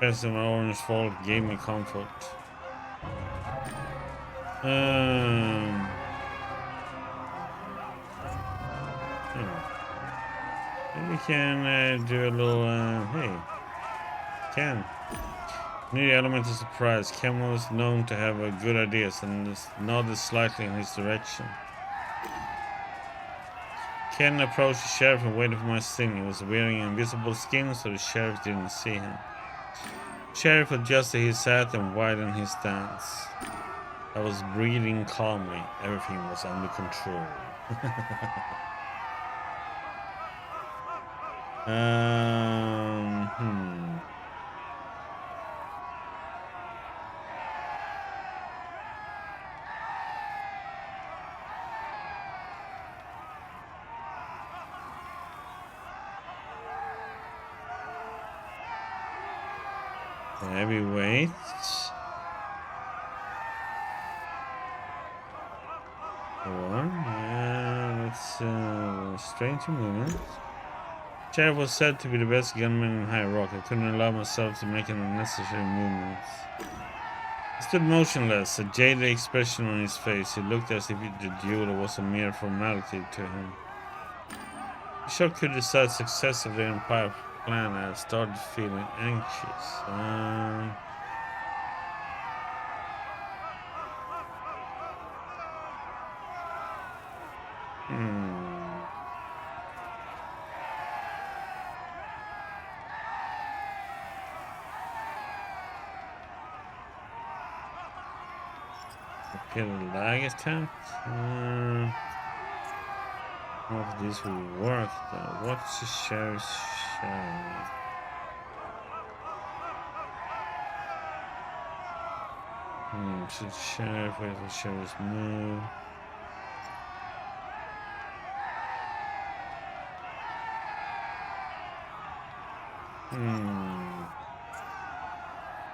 Best of my orange fault gave me comfort. Maybe we can do a little. Hey, Ken. New element of surprise. Ken was known to have good ideas and nodded slightly in his direction. Ken approached the sheriff and waited for my signal. He was wearing invisible skin, so the sheriff didn't see him. The sheriff adjusted his hat and widened his stance. I was breathing calmly. Everything was under control. Heavyweight. Let's strange movement. Sheriff was said to be the best gunman in High Rock. I couldn't allow myself to make unnecessary movements. He stood motionless, a jaded expression on his face. He looked as if the duel was a mere formality to him. The shock could decide success of the Empire plan. I started feeling anxious. Get a lag attempt. What if this will work though? What's the sheriff's shadow? Should sheriff wait for sheriff's move?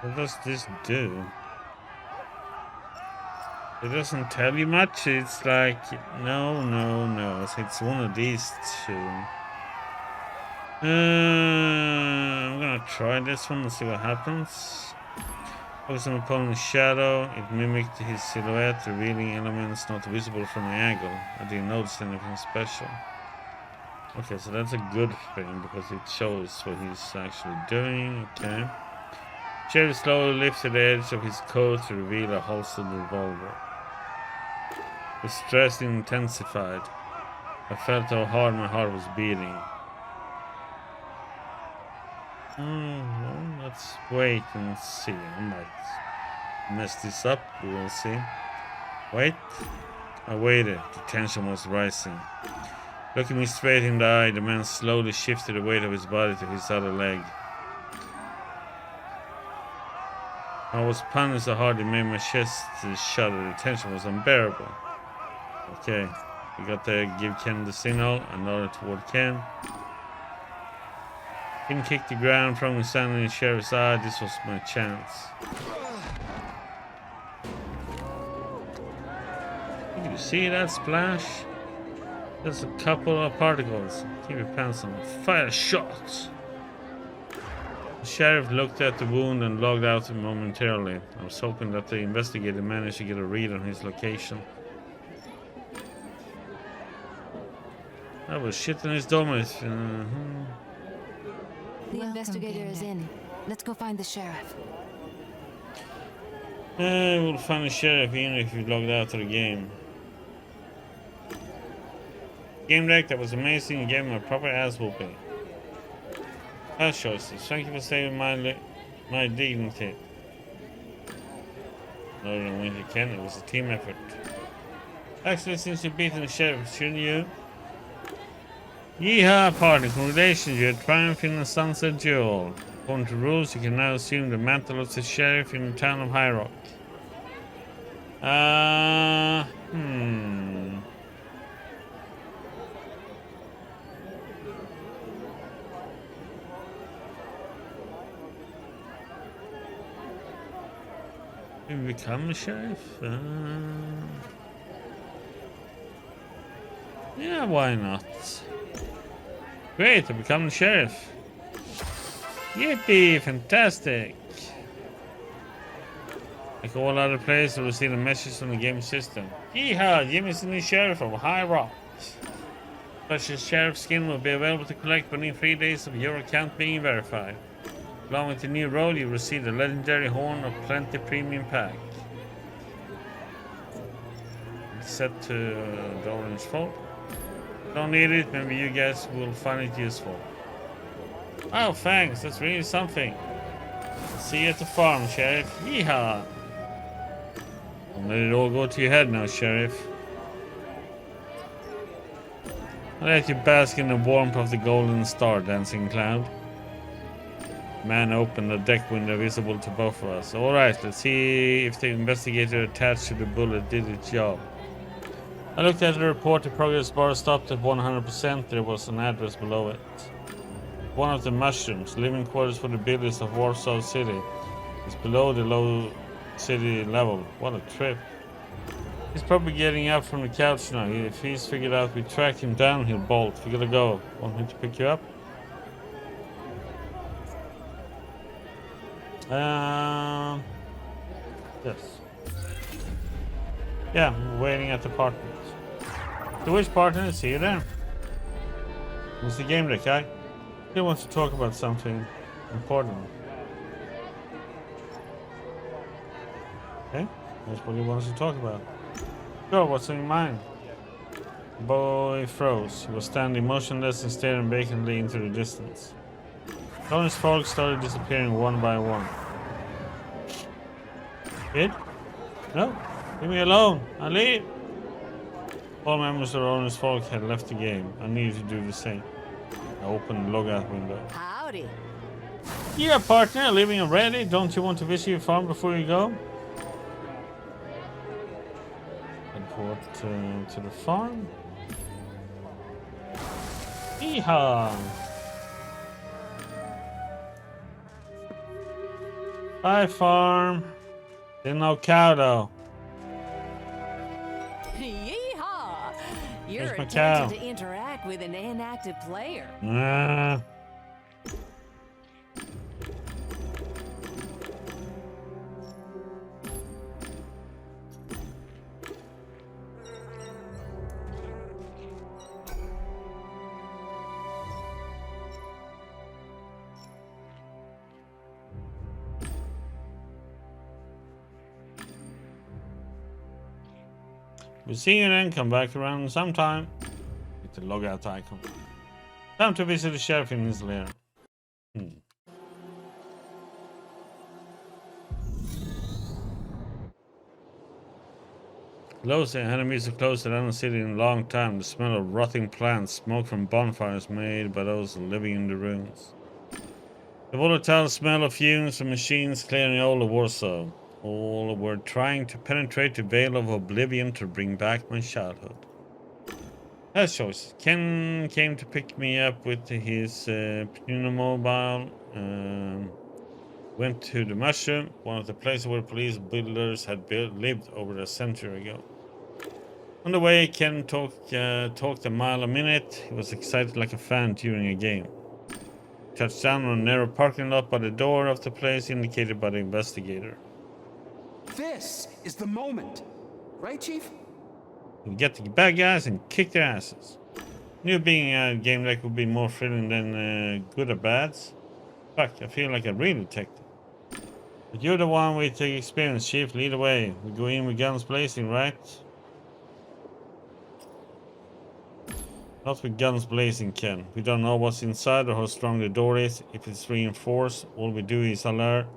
What does this do? It doesn't tell you much. It's like, no. It's one of these two. I'm gonna try this one and see what happens. Focus on opponent's shadow. It mimicked his silhouette, revealing elements not visible from the angle. I didn't notice anything special. Okay, so that's a good thing because it shows what he's actually doing. Okay. Sheriff slowly lifted the edge of his coat to reveal a holstered revolver. The stress intensified. I felt how hard my heart was beating. Well, let's wait and see. I might mess this up. We will see. Wait. I waited. The tension was rising. Looking me straight in the eye, the man slowly shifted the weight of his body to his other leg. I was pounding so hard it made my chest shudder. The tension was unbearable. Okay, we got to give Ken the signal. Another toward Ken. Ken kicked the ground from the sand in the sheriff's eye. This was my chance. Did you see that splash? Just a couple of particles. Keep your pants on. Fire shots. The sheriff looked at the wound and logged out momentarily. I was hoping that the investigator managed to get a read on his location. I was shit in his domus. The investigator is in. Let's go find the sheriff. We'll find the sheriff even if you logged out of the game. Gamedec, that was amazing. You gave him a proper ass whooping. Bad choices. Thank you for saving my dignity. Northern Winter Ken, it was a team effort. Actually, since you've beaten the sheriff, shouldn't you? Yeehaw, partner. Congratulations, you're triumphing the Sunset Duel. According to rules, you can now assume the mantle of the sheriff in the town of High Rock. You become the sheriff? Yeah, why not? Great, to become the sheriff. Yippee, fantastic. Like all other players will receive a message from the game system. Yeehaw, Jimmy's the new sheriff of High Rock. Special sheriff skin will be available to collect within 3 days of your account being verified. Along with the new role, you receive the legendary Horn of Plenty premium pack. It's set to the orange folk. Don't need it, maybe you guys will find it useful. Oh, thanks, that's really something. See you at the farm, Sheriff. Yeehaw! Don't let it all go to your head now, Sheriff. I'll let you bask in the warmth of the golden star, dancing cloud. Man opened the deck window visible to both of us. Alright, let's see if the investigator attached to the bullet did its job. I looked at the report, the progress bar stopped at 100%. There was an address below it. One of the mushrooms, living quarters for the builders of Warsaw City, is below the low city level. What a trip. He's probably getting up from the couch now. If he's figured out we track him down, he'll bolt. We gotta go. Want me to pick you up? Yes. Yeah, I'm waiting at the partners. So which partner is he there? It's the Gamedec guy. He wants to talk about something important. Okay, that's what he wants to talk about. Sure, what's on your mind? The boy froze. He was standing motionless and staring vacantly into the distance. All his folk started disappearing one by one. Kid? No, leave me alone. I'll leave. All members of Owner's Folk had left the game. I needed to do the same. I opened the logout window. Howdy. Yeah, partner, leaving already? Don't you want to visit your farm before you go? Report to the farm. Yeehaw! Bye, farm. Didn't know cow though. Yeehaw! You're Where's my cow? attempting to interact with an inactive player. Nah. We'll see you then. Come back around sometime. Hit the logout icon. Time to visit the sheriff in his lair. Close, the enemies are close. I haven't seen it in a long time. The smell of rotting plants, smoke from bonfires made by those living in the ruins. The volatile smell of fumes from machines clearing all of Warsaw. All were trying to penetrate the veil of oblivion to bring back my childhood. As choice. Ken came to pick me up with his pneumobile. Went to the mushroom, one of the places where police builders had lived over a century ago. On the way, Ken talked a mile a minute. He was excited like a fan during a game. Touched down on a narrow parking lot by the door of the place indicated by the investigator. This is the moment. Right, Chief? We get the bad guys and kick their asses. Knew being a game deck would be more thrilling than good or bads. Fuck, I feel like a real detective. But you're the one with the experience, Chief. Lead the way. We go in with guns blazing, right? Not with guns blazing, Ken. We don't know what's inside or how strong the door is. If it's reinforced, all we do is alert.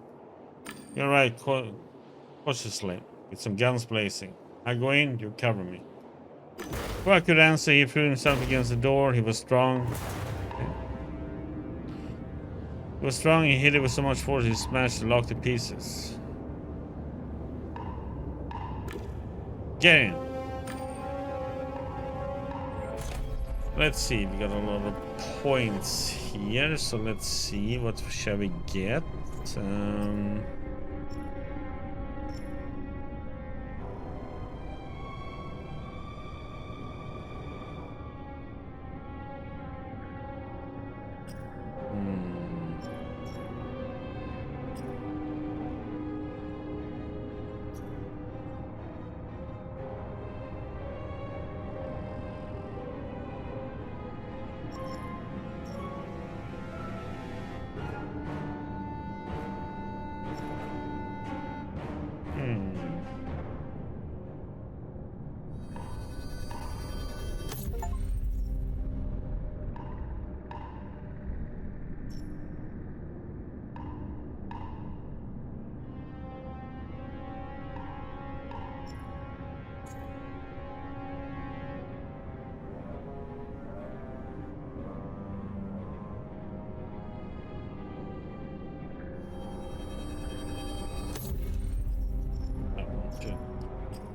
You're right, cautiously, with some guns blazing. I go in, you cover me. Before I could answer, he threw himself against the door. He was strong. He hit it with so much force he smashed the lock to pieces. Get in. Let's see, we got a lot of points here, so let's see, what shall we get?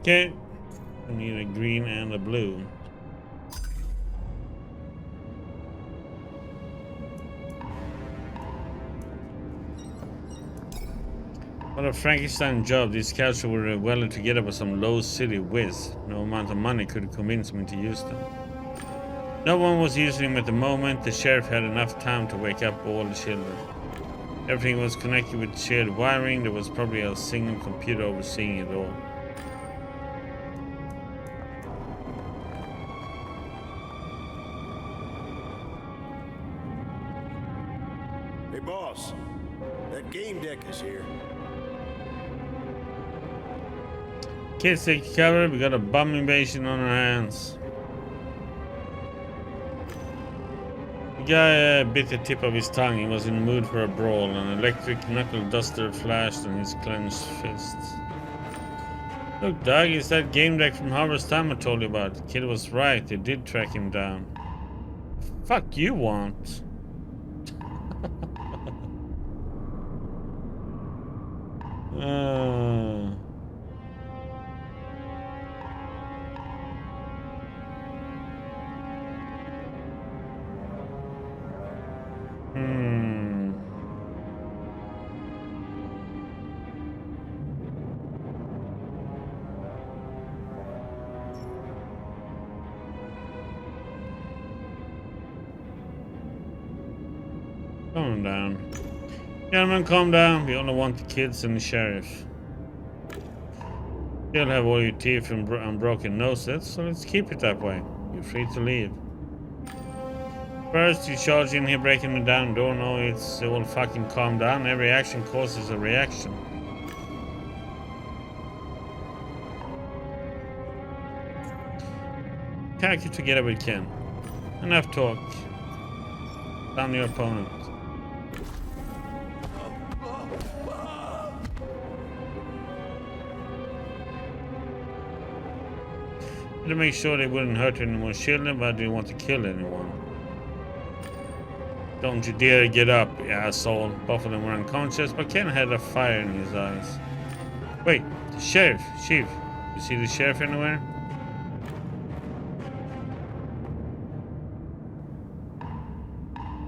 Okay, we need a green and a blue. What a Frankenstein job. These cats were welded together by some low city whiz. No amount of money could convince me to use them. No one was using them at the moment. The sheriff had enough time to wake up all the children. Everything was connected with shared wiring. There was probably a single computer overseeing it all. Hey, boss. That game deck is here. Kids take cover. We got a bomb invasion on our hands. The guy bit the tip of his tongue. He was in the mood for a brawl. An electric knuckle duster flashed on his clenched fist. Look, Doug, it's that game deck from Harvest Time I told you about. The kid was right. They did track him down. Fuck you want. Calm down. Gentlemen, calm down. We only want the kids and the sheriff. You'll have all your teeth and broken noses, so let's keep it that way. You're free to leave. First, you charge in here breaking the down door. No, it's all fucking calm down. Every action causes a reaction. Can't get together with Ken. Enough talk. Down your opponent. To make sure they wouldn't hurt any more children, but I didn't want to kill anyone. Don't you dare get up, you asshole. Both of them were unconscious, but Ken had a fire in his eyes. Wait, the sheriff, Chief. You see the sheriff anywhere?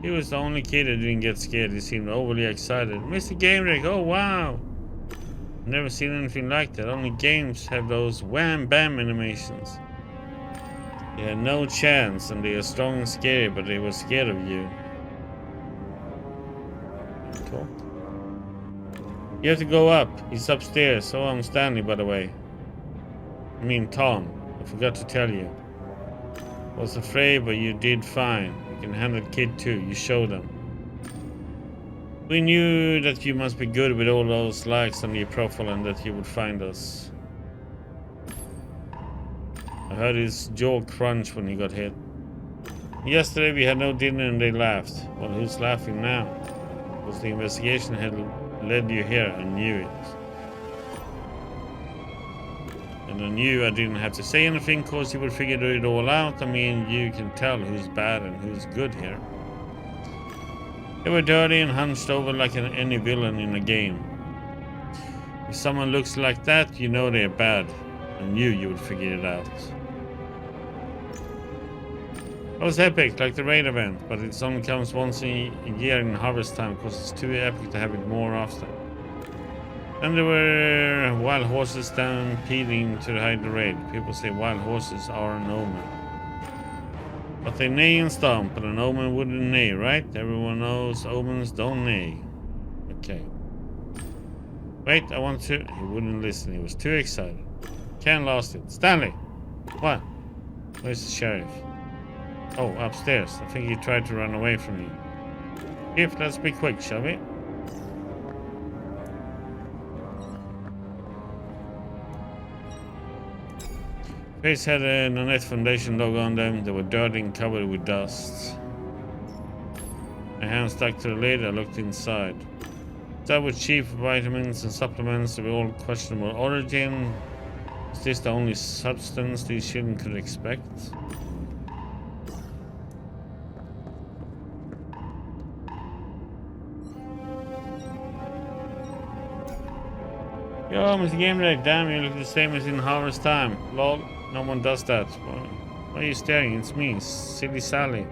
He was the only kid that didn't get scared. He seemed overly excited. Mr. Gamedec, oh wow! Never seen anything like that. Only games have those wham bam animations. You had no chance, and they are strong and scary, but they were scared of you. Talk. You have to go up. He's upstairs. Oh, I'm Stanley, by the way. I mean, Tom. I forgot to tell you. Was afraid, but you did fine. You can handle Kid too. You showed them. We knew that you must be good with all those likes on your profile and that you would find us. I heard his jaw crunch when he got hit. Yesterday we had no dinner and they laughed. Well, who's laughing now? Because the investigation had led you here. I knew it. And I knew I didn't have to say anything because you would figure it all out. I mean, you can tell who's bad and who's good here. They were dirty and hunched over like any villain in a game. If someone looks like that, you know they're bad. I knew you would figure it out. It was epic, like the raid event, but it only comes once a year in harvest time because it's too epic to have it more often. Then there were wild horses stampeding to hide the raid. People say wild horses are an omen. But they neigh and stomp, but an omen wouldn't neigh, right? Everyone knows omens don't neigh. Okay. Wait, I want to... He wouldn't listen, he was too excited. Ken lost it. Stanley! What? Where's the sheriff? Oh, upstairs. I think he tried to run away from you. If, let's be quick, shall we? Face had a Nanette Foundation logo on them. They were dirty and covered with dust. My hand stuck to the lid. I looked inside. That was cheap vitamins and supplements of all questionable origin. Is this the only substance these children could expect? Yo, Mr. Gamedec, damn, you look the same as in harvest time. Lol, no one does that. Why are you staring? It's me, Silly Sally.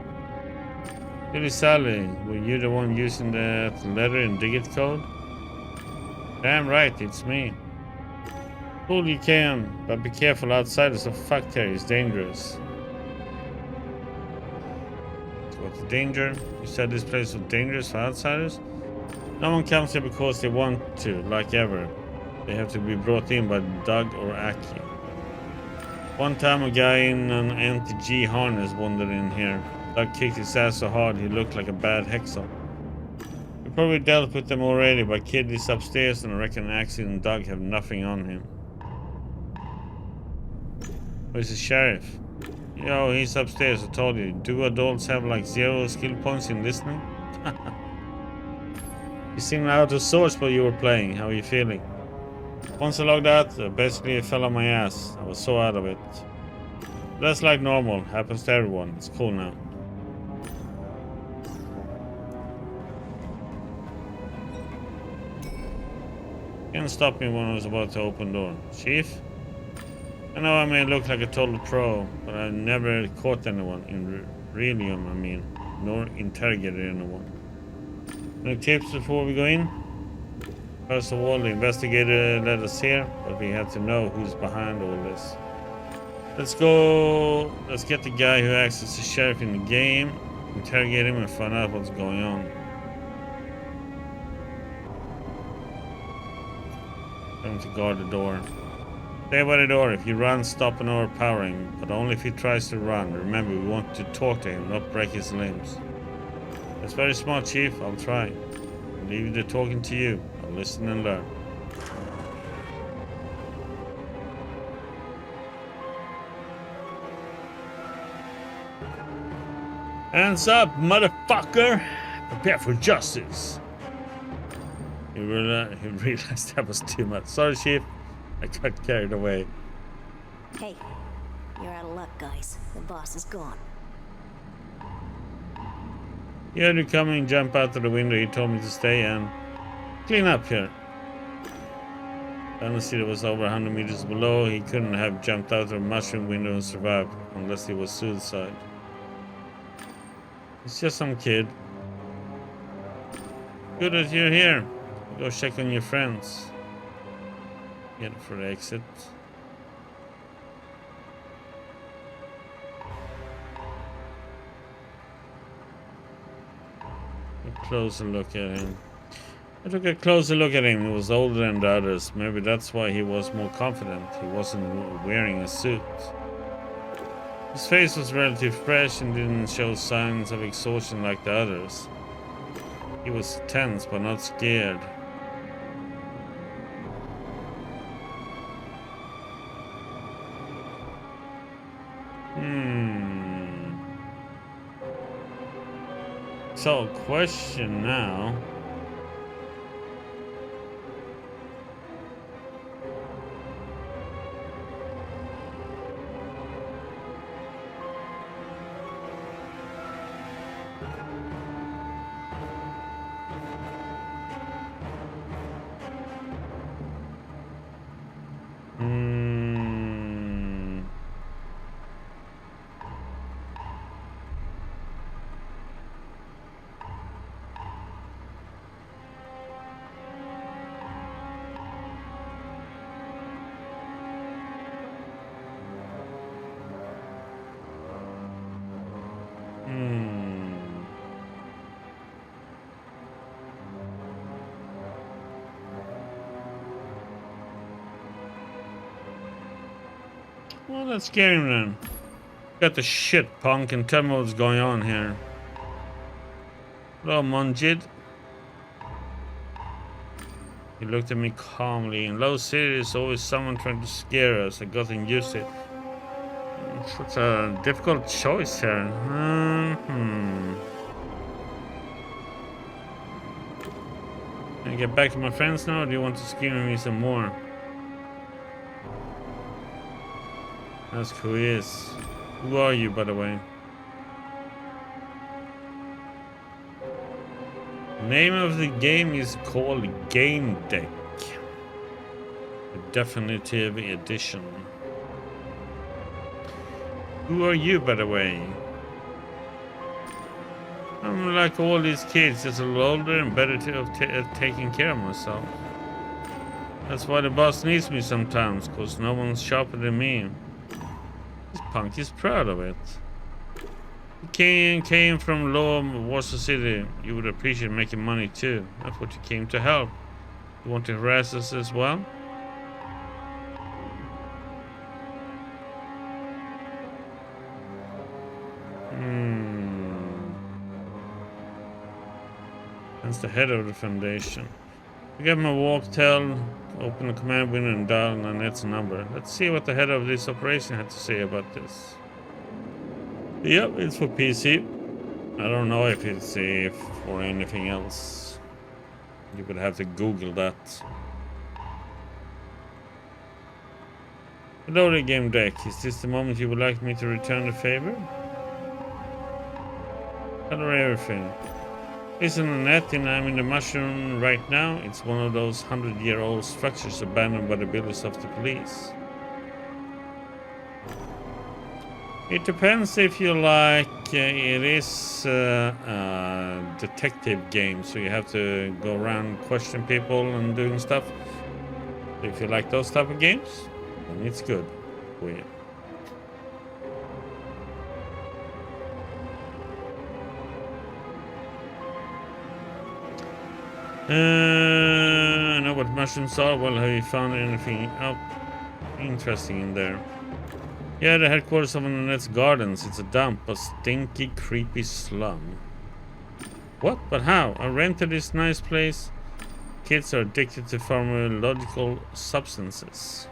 Silly Sally, were you the one using that letter and digit code? Damn right, it's me. Fool you can, but be careful, outsiders are fucked here, it's dangerous. What's the danger? You said this place was dangerous for outsiders? No one comes here because they want to, like ever. They have to be brought in by Doug or Aki. One time a guy in an anti-G harness wandered in here. Doug kicked his ass so hard he looked like a bad hexer. We probably dealt with them already, but Kid is upstairs and I reckon Aki and Doug have nothing on him. Where's the sheriff? Yo, he's upstairs, I told you. Do adults have like 0 skill points in listening? You seem out of sorts while you were playing. How are you feeling? Once I logged out, basically I fell on my ass. I was so out of it. That's like normal. Happens to everyone. It's cool now. Can't stop me when I was about to open the door. Chief? I know I may look like a total pro, but I never caught anyone in Relium, I mean, nor interrogated anyone. Any tips before we go in? First of all, the investigator led us here, but we have to know who's behind all this. Let's go. Let's get the guy who acts as the sheriff in the game, interrogate him, and find out what's going on. Tell him to guard the door. Stay by the door. If you run, stop and overpower him, but only if he tries to run. Remember, we want to talk to him, not break his limbs. That's very smart, Chief. I'll try. I'll leave the talking to you. I'll listen and learn. Hands up, motherfucker! Prepare for justice. He realized that was too much. Sorry, Chief. I got carried away. Hey, you're out of luck, guys. The boss is gone. He heard you coming, jump out of the window. He told me to stay and clean up here. Honestly, it was over 100 meters below. He couldn't have jumped out of a mushroom window and survived, unless he was suicide. It's just some kid. Good that you're here. Go check on your friends. Get for the exit. closer look at him. I took a closer look at him. He was older than the others. Maybe that's why he was more confident. He wasn't wearing a suit. His face was relatively fresh and didn't show signs of exhaustion like the others. He was tense but not scared. So, question now. Well, let's get him then. Got the shit, punk, and tell me what's going on here. Hello, Munjid. He looked at me calmly. In Low City, there's always someone trying to scare us. I gotten used to it. Such a difficult choice here. Can I get back to my friends now, or do you want to scream at me some more? Ask who he is. Who are you, by the way? Name of the game is called Gamedec Definitive Edition. Who are you, by the way? I'm like all these kids, just a little older and better at taking care of myself. That's why the boss needs me sometimes, cause no one's sharper than me. This punk is proud of it. He came from low Warsaw City. You would appreciate making money too. That's what you came to help. You want to harass us as well? That's the head of the foundation. I got my walk tell, open the command window and dial Nanette's number. Let's see what the head of this operation had to say about this. Yep, it's for PC. I don't know if it's for anything else. You would have to Google that. Hello there, Gamedec. Is this the moment you would like me to return the favor? Hello everything. Listen, Nanette, and I'm in the mushroom right now. It's one of those 100-year-old structures abandoned by the builders of the police. It depends if you like. It is a detective game, so you have to go around question people and doing stuff. If you like those type of games, then it's good for you. I know what mushrooms are. Well, have you found anything interesting in there? Yeah, the headquarters of Nanette's Gardens. It's a dump, a stinky, creepy slum. What? But how? I rented this nice place. Kids are addicted to pharmacological substances.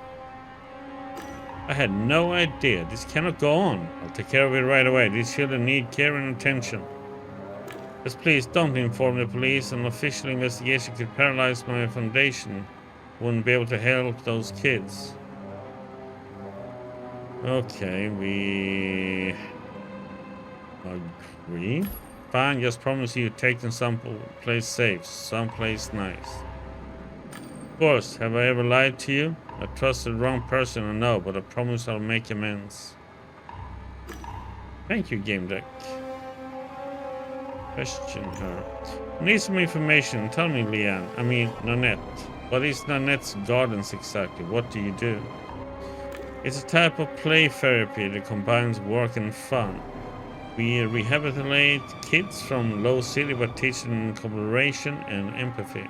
I had no idea. This cannot go on. I'll take care of it right away. These children need care and attention. Just please don't inform the police. An official investigation could paralyze my foundation. Wouldn't be able to help those kids. Okay, we agree. Fine, just promise you take them someplace safe, someplace nice. Of course, have I ever lied to you? I trusted the wrong person, I know, but I promise I'll make amends. Thank you, Gamedec. Question her. I need some information. Tell me, Nanette. What is Nanette's Gardens exactly? What do you do? It's a type of play therapy that combines work and fun. We rehabilitate kids from Low City by teaching them collaboration and empathy.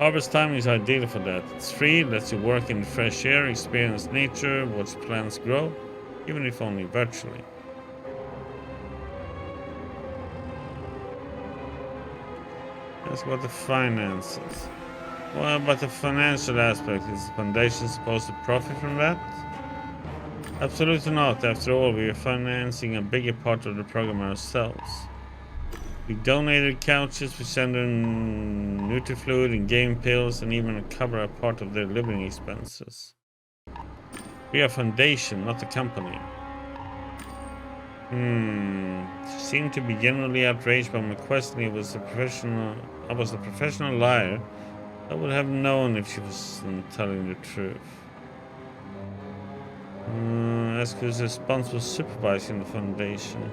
Harvest time is ideal for that. It's free, lets you work in the fresh air, experience nature, watch plants grow, even if only virtually. That's about the finances. What about the financial aspect? Is the foundation supposed to profit from that? Absolutely not. After all, we are financing a bigger part of the program ourselves. We donated couches, we send in Nutrifluid and game pills, and even cover a part of their living expenses. We are a foundation, not a company. She seemed to be genuinely outraged by my question. I was a professional liar. I would have known if she was telling the truth. Ask who's responsible for supervising the foundation.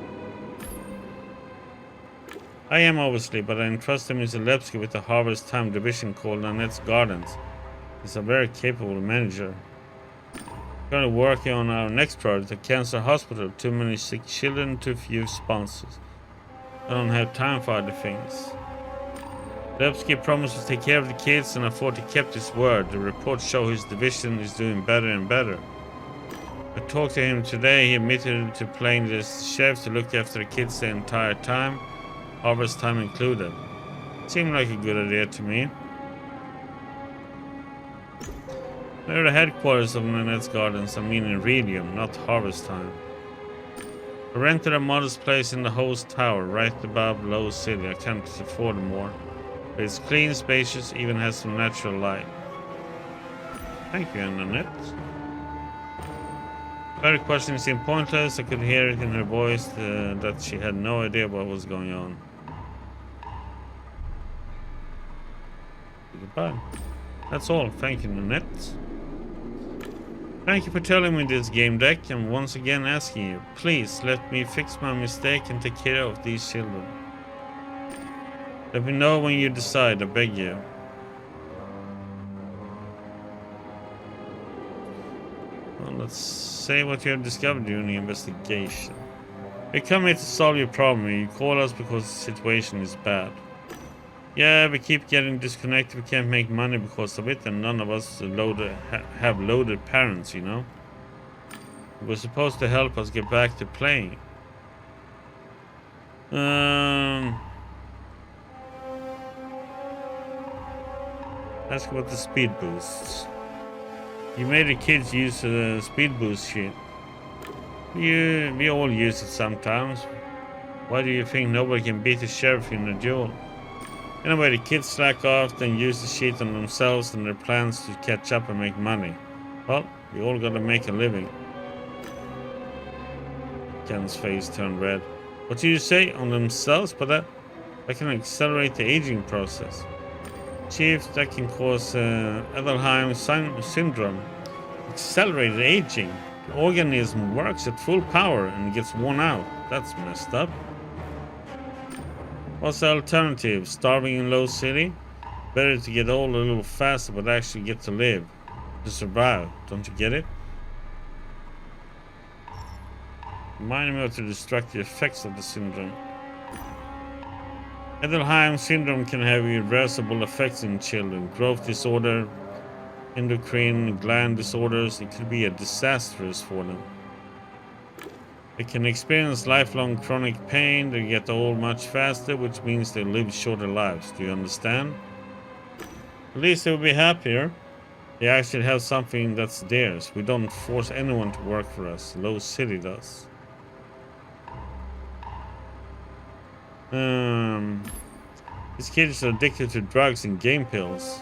I am obviously, but I entrusted Mr. Lepsky with the Harvest Time division called Nanette's Gardens. He's a very capable manager. Currently working on our next project, a cancer hospital. Too many sick children, too few sponsors. I don't have time for other things. Lepsky promised to take care of the kids, and I thought he kept his word. The reports show his division is doing better and better. I talked to him today. He admitted to playing the chef to look after the kids the entire time, harvest time included. Seemed like a good idea to me. They're the headquarters of Nanette's Gardens, I mean in Radium, not harvest time. I rented a modest place in the host tower, right above Low City. I can't afford more. But it's clean, spacious, even has some natural light. Thank you, Nanette. Her question seemed pointless. I could hear it in her voice that she had no idea what was going on. Goodbye. That's all. Thank you, Nanette. Thank you for telling me this, Gamedec. I'm once again asking you, please let me fix my mistake and take care of these children. Let me know when you decide, I beg you. Well, let's say what you have discovered during the investigation. We come here to solve your problem. You call us because the situation is bad. Yeah, we keep getting disconnected. We can't make money because of it, and none of us have loaded parents, you know. You were supposed to help us get back to playing. Ask about the speed boosts. You made the kids use the speed boost shit. We all use it sometimes. Why do you think nobody can beat the sheriff in a duel? Anyway, the kids slack off, then use the shit on themselves and their plans to catch up and make money. Well, we all gotta make a living. Ken's face turned red. What do you say? On themselves? But that can accelerate the aging process. Chief, that can cause Edelheim syndrome. Accelerated aging. The organism works at full power and gets worn out. That's messed up. What's the alternative? Starving in Low City? Better to get old a little faster but actually get to live. To survive. Don't you get it? Reminding me of the destructive effects of the syndrome. Edelheim syndrome can have irreversible effects in children. Growth disorder, endocrine gland disorders. It could be disastrous for them. They can experience lifelong chronic pain. They get old much faster, which means they live shorter lives. Do you understand? At least they will be happier. They actually have something that's theirs. We don't force anyone to work for us. Low City does. These kids are addicted to drugs and game pills.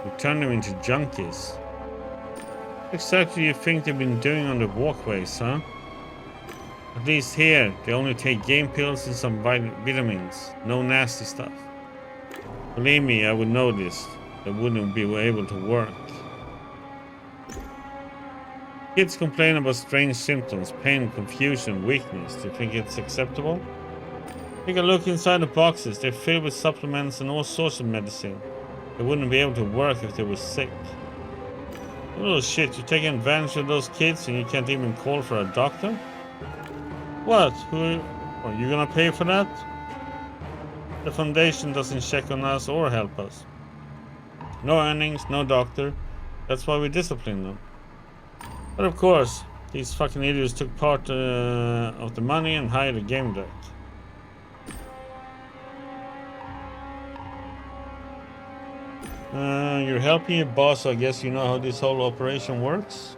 We turn them into junkies. What exactly do you think they've been doing on the walkways, huh? At least here, they only take game pills and some vitamins. No nasty stuff. Believe me, I would know this. They wouldn't be able to work. Kids complain about strange symptoms, pain, confusion, weakness. Do you think it's acceptable? Take a look inside the boxes. They're filled with supplements and all sorts of medicine. They wouldn't be able to work if they were sick. You little shit, you're taking advantage of those kids and you can't even call for a doctor? What? Who? Are you gonna pay for that? The foundation doesn't check on us or help us. No earnings, no doctor. That's why we discipline them. But of course, these fucking idiots took part of the money and hired a game deck. You're helping your boss, so I guess you know how this whole operation works?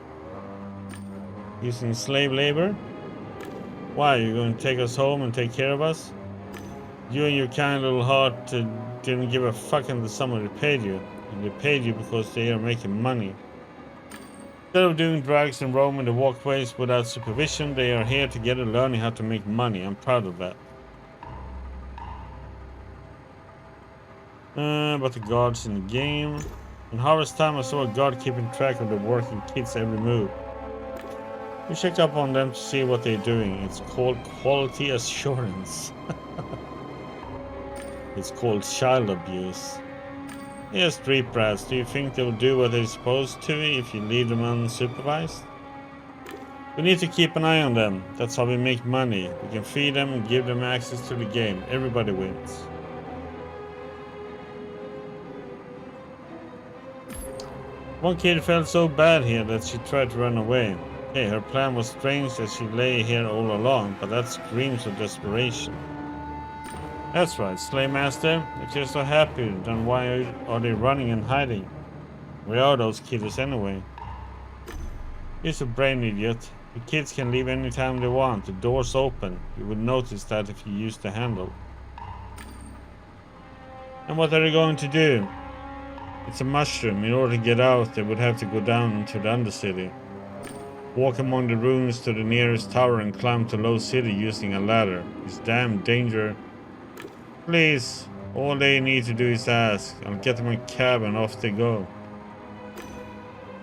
Using slave labor? Why, you're going to take us home and take care of us? You and your kind little heart didn't give a fuck until somebody paid you. And they paid you because they are making money. Instead of doing drugs and roaming the walkways without supervision, they are here together learning how to make money. I'm proud of that. But the guards in the game. In harvest time, I saw a guard keeping track of the working kids' every move. We check up on them to see what they're doing. It's called quality assurance. It's called child abuse. Yes, street brats, do you think they'll do what they're supposed to if you leave them unsupervised? We need to keep an eye on them. That's how we make money. We can feed them and give them access to the game. Everybody wins. One kid felt so bad here that she tried to run away. Hey, her plan was strange as she lay here all along, but that screams of desperation. That's right, Slave Master. If they're so happy, then why are they running and hiding? Where are those kiddos anyway? You're a brain idiot. The kids can leave anytime they want. The door's open. You would notice that if you use the handle. And what are they going to do? It's a mushroom. In order to get out, they would have to go down into the Undercity. Walk among the ruins to the nearest tower and climb to Low City using a ladder. It's damn danger. Please, all they need to do is ask. I'll get them a cab and off they go.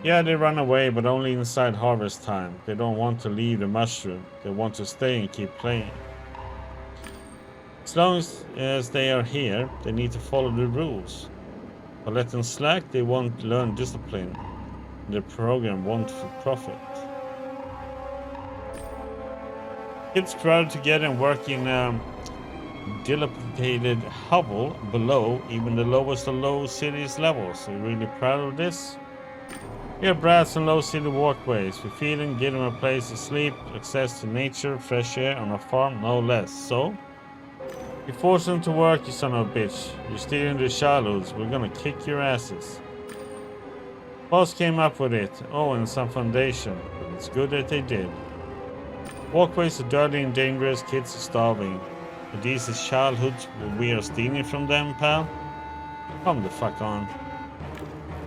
Yeah, they run away, but only inside harvest time. They don't want to leave the mushroom. They want to stay and keep playing. As long as they are here, they need to follow the rules. But let them slack, they won't learn discipline. The program won't for profit. Kids crowded together and work in a dilapidated hovel below even the lowest of Low City's levels. Are you really proud of this? We are brats on Low City walkways. We feed them, give them a place to sleep, access to nature, fresh air on a farm, no less. So? You force them to work, you son of a bitch. You're stealing their childhoods. We're gonna kick your asses. Boss came up with it. Oh, and some foundation. But it's good that they did. Walkways are dirty and dangerous. Kids are starving. Are these the childhoods we are stealing from them, pal? Come the fuck on.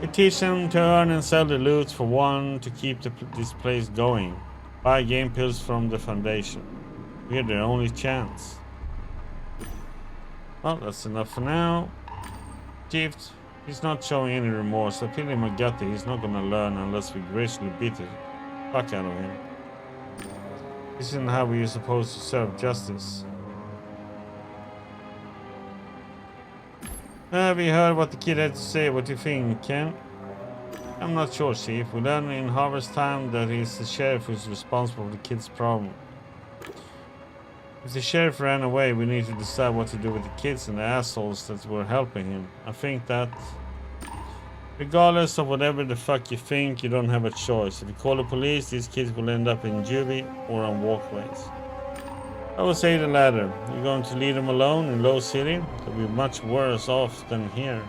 We teach them to earn and sell the loot for one to keep this place going. Buy game pills from the foundation. We're their only chance. Well, that's enough for now. Chief, he's not showing any remorse. I feel in my gut that he's not gonna learn unless we gracefully beat the fuck out of him. This isn't how we are supposed to serve justice. Have you heard what the kid had to say? What do you think, Ken? I'm not sure, Chief. We learned in harvest time that he's the sheriff who's responsible for the kid's problem. If the sheriff ran away, we need to decide what to do with the kids and the assholes that were helping him. I think that, regardless of whatever the fuck you think, you don't have a choice. If you call the police, these kids will end up in juvie or on walkways. I would say the latter. You're going to leave them alone in Low City? They'll be much worse off than here.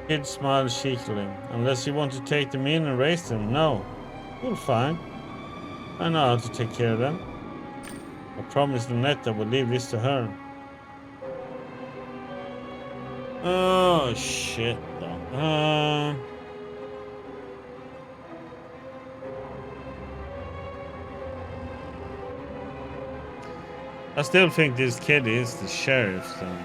Kid smiled cheekily. Unless you want to take them in and raise them, no. You're fine. I know how to take care of them. I promised Lynette I would leave this to her. Oh shit though. I still think this kid is the sheriff though.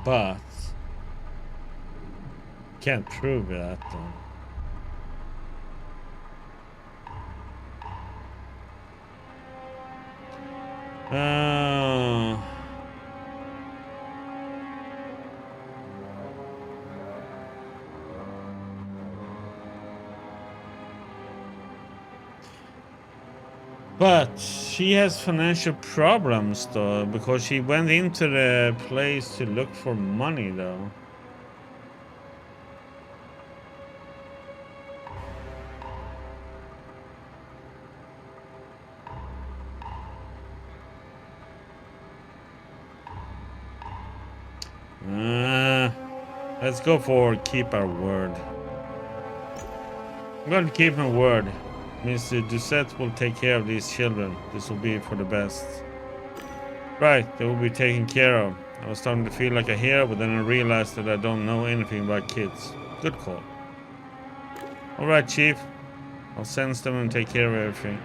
But can't prove that though. But she has financial problems though, because she went into the place to look for money though. Let's go for keep our word. I'm going to keep my word. Mr. Doucette will take care of these children. This will be for the best. Right, they will be taken care of. I was starting to feel like a hero, but then I realized that I don't know anything about kids. Good call. Alright, Chief. I'll sense them and take care of everything.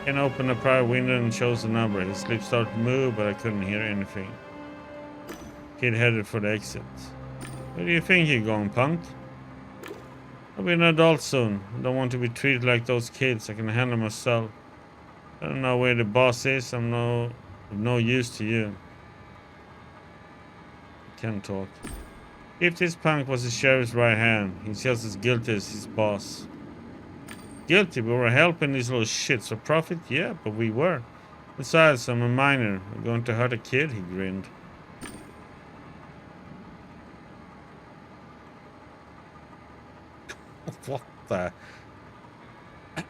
Ken opened a private window and chose the number. His lips started to move, but I couldn't hear anything. Kid headed for the exit. Where do you think you're going, punk? I'll be an adult soon. I don't want to be treated like those kids. I can handle myself. I don't know where the boss is. I'm of no use to you. I can't talk. If this punk was the sheriff's right hand, he's just as guilty as his boss. Guilty? We were helping these little shits for profit? Yeah, but we were. Besides, I'm a minor. I'm going to hurt a kid? He grinned. What the?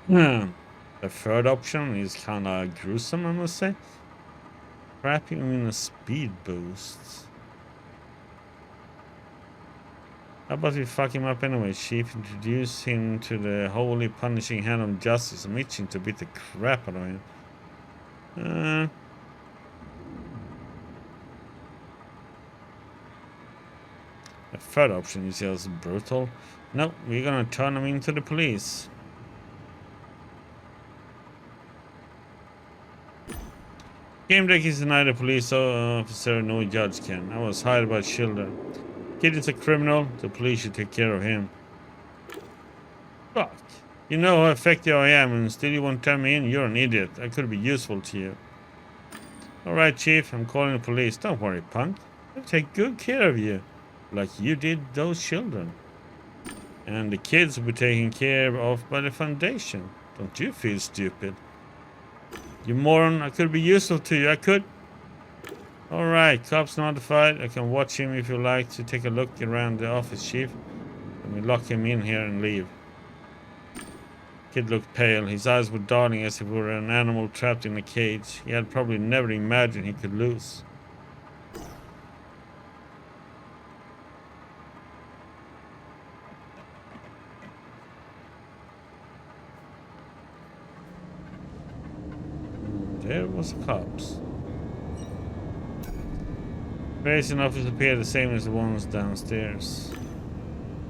The third option is kind of gruesome, I must say. Trapping him in a speed boost. How about we fuck him up anyway, Chief? Introduce him to the holy punishing hand of justice. I'm itching to beat the crap out of him. The third option is just brutal. No, we're gonna turn him into the police. Gamedec is neither police officer nor judge can. I was hired by children. Kid is a criminal. The police should take care of him. Fuck. You know how effective I am, and still you won't turn me in? You're an idiot. I could be useful to you. Alright, Chief. I'm calling the police. Don't worry, punk. I'll take good care of you. Like you did those children. And the kids will be taken care of by the Foundation. Don't you feel stupid? You moron, I could be useful to you, I could. Alright, cops notified. I can watch him if you like to take a look around the office, Chief. Let me lock him in here and leave. Kid looked pale. His eyes were darting as if he were an animal trapped in a cage. He had probably never imagined he could lose. There was the cops. Various officers appeared the same as the ones downstairs.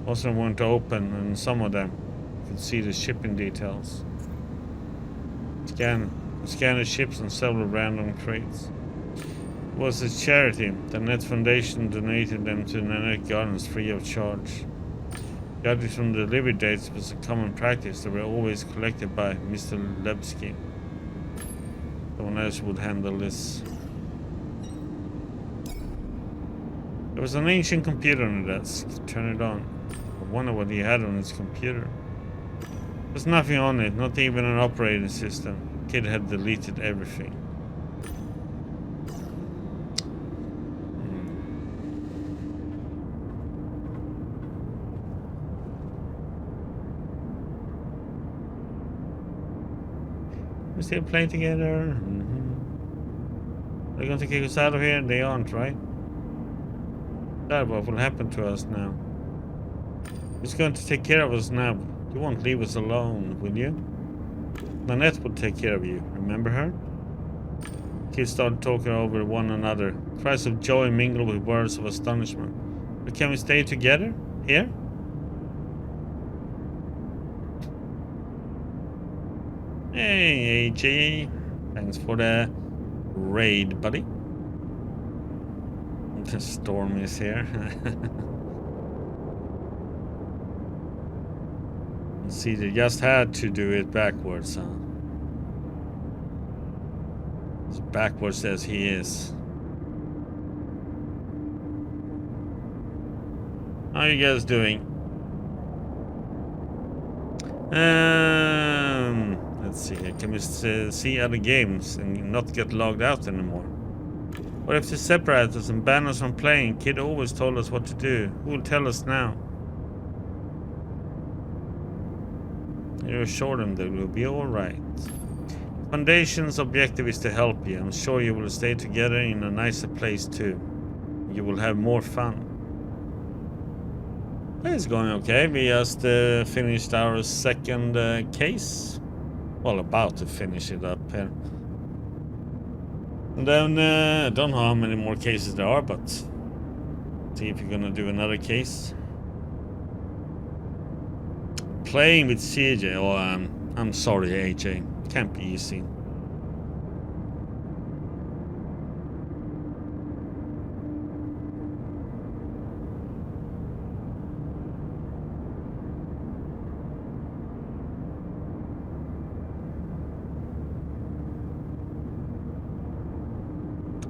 Most of them weren't open, and some of them could see the shipping details. Scan the ships and several random crates. It was a charity. The Net Foundation donated them to Nanette Gardens free of charge. Judging from the delivery dates, it was a common practice. They were always collected by Mr. Lebsky. Someone else would handle this. There was an ancient computer on the desk. Turn it on. I wonder what he had on his computer. There's nothing on it, not even an operating system. Kid had deleted everything. We still playing together. They're going to kick us out of here? They aren't, right? That what will happen to us now. He's going to take care of us now. You won't leave us alone, will you? Nanette will take care of you. Remember her? Kids started talking over one another. Cries of joy mingled with words of astonishment. But can we stay together? Here? Hey, AJ. Thanks for the raid, buddy. The storm is here. See, they just had to do it backwards, huh? As backwards as he is. How are you guys doing? Let's see here. Can we see other games and not get logged out anymore? What if they separate us and ban us from playing? Kid always told us what to do. Who will tell us now? You assure them they will be alright. Foundation's objective is to help you. I'm sure you will stay together in a nicer place too. You will have more fun. It's going okay. We just finished our second case. Well, about to finish it up here. And then I don't know how many more cases there are, but see if you're gonna do another case. Playing with CJ. Oh, I'm sorry, AJ. Can't be easy.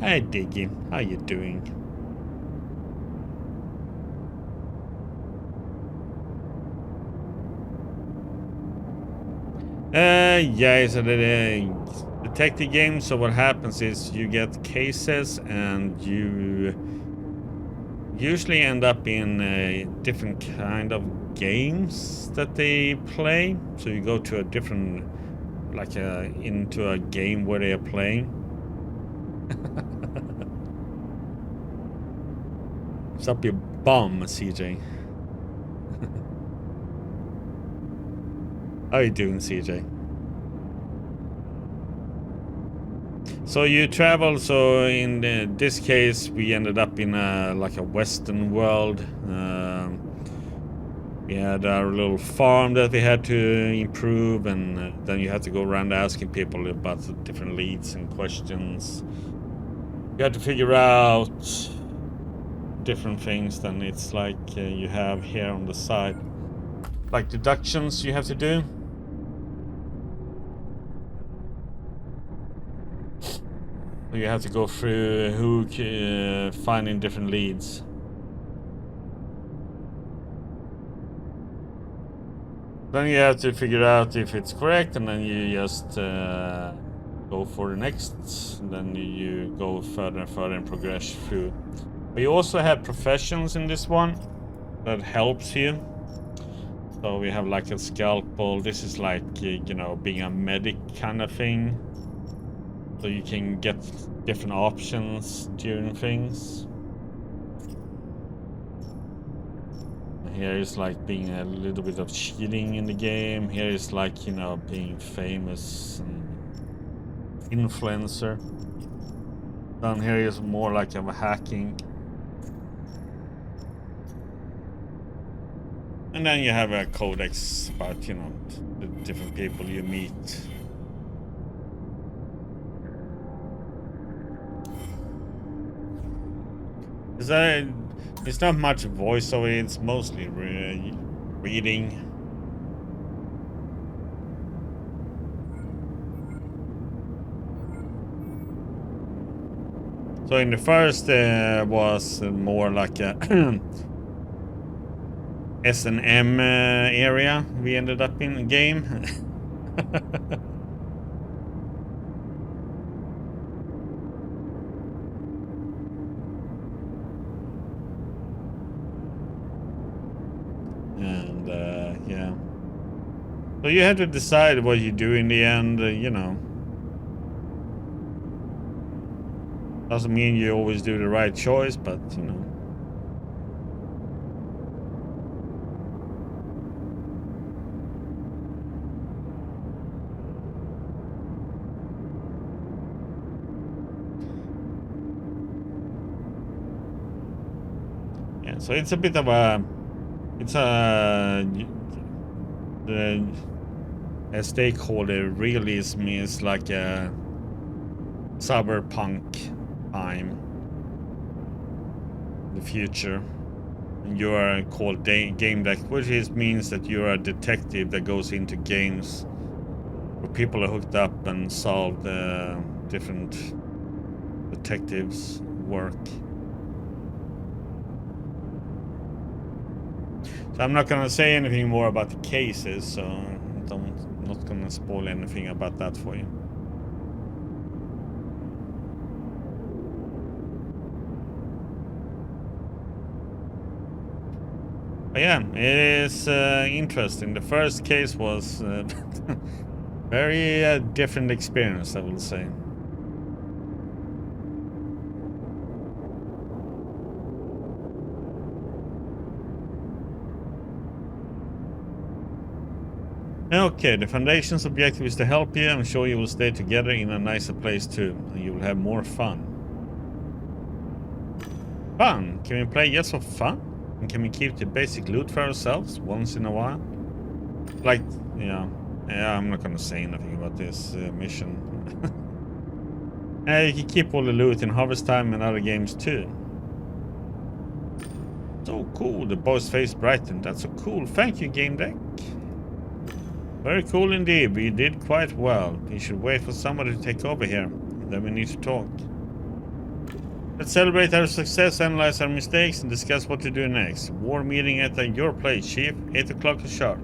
Hi, Diggy. How you doing? Yeah, it's a detective game. So what happens is you get cases and you usually end up in different kind of games that they play. So you go to a different, like into a game where they are playing. What's up your bum, CJ? How are you doing, CJ? So you travel. So in this case, we ended up in like a Western world. We had our little farm that we had to improve, and then you had to go around asking people about the different leads and questions. You had to figure out different things than it's like you have here on the side, like deductions you have to do. So you have to go through finding different leads. Then you have to figure out if it's correct, and then you just go for the next. And then you go further and further and progress through. But you also have professions in this one that helps you. So we have like a scalpel. This is like, you know, being a medic kind of thing. So you can get different options during things. Here is like being a little bit of cheating in the game. Here is like, you know, being famous and influencer. Down here is more like a hacking. And then you have a codex about, you know, the different people you meet. It's not much voiceover, it's mostly reading. So in the first was more like a S&M area we ended up in a game. And yeah. So you have to decide what you do in the end, you know. Doesn't mean you always do the right choice, but you know. Yeah, so it's a bit of a, as they call it, realism is like a cyberpunk time, the future. And you are called Gamedec, which means that you are a detective that goes into games where people are hooked up and solve different detectives' work. So I'm not gonna say anything more about the cases, so don't not gonna spoil anything about that for you. But yeah, it is interesting. The first case was very different experience, I will say. Okay, the Foundation's objective is to help you. I'm sure you will stay together in a nicer place too, and you will have more fun. Fun? Can we play just for fun? And can we keep the basic loot for ourselves once in a while? Like, yeah, I'm not gonna say anything about this mission. You can keep all the loot in Harvest Time and other games too. So cool, the boy's face brightened. That's so cool. Thank you, Gamedec. Very cool indeed, but you did quite well. You should wait for somebody to take over here. Then we need to talk. Let's celebrate our success, analyze our mistakes, and discuss what to do next. War meeting at your place, Chief. 8 o'clock sharp.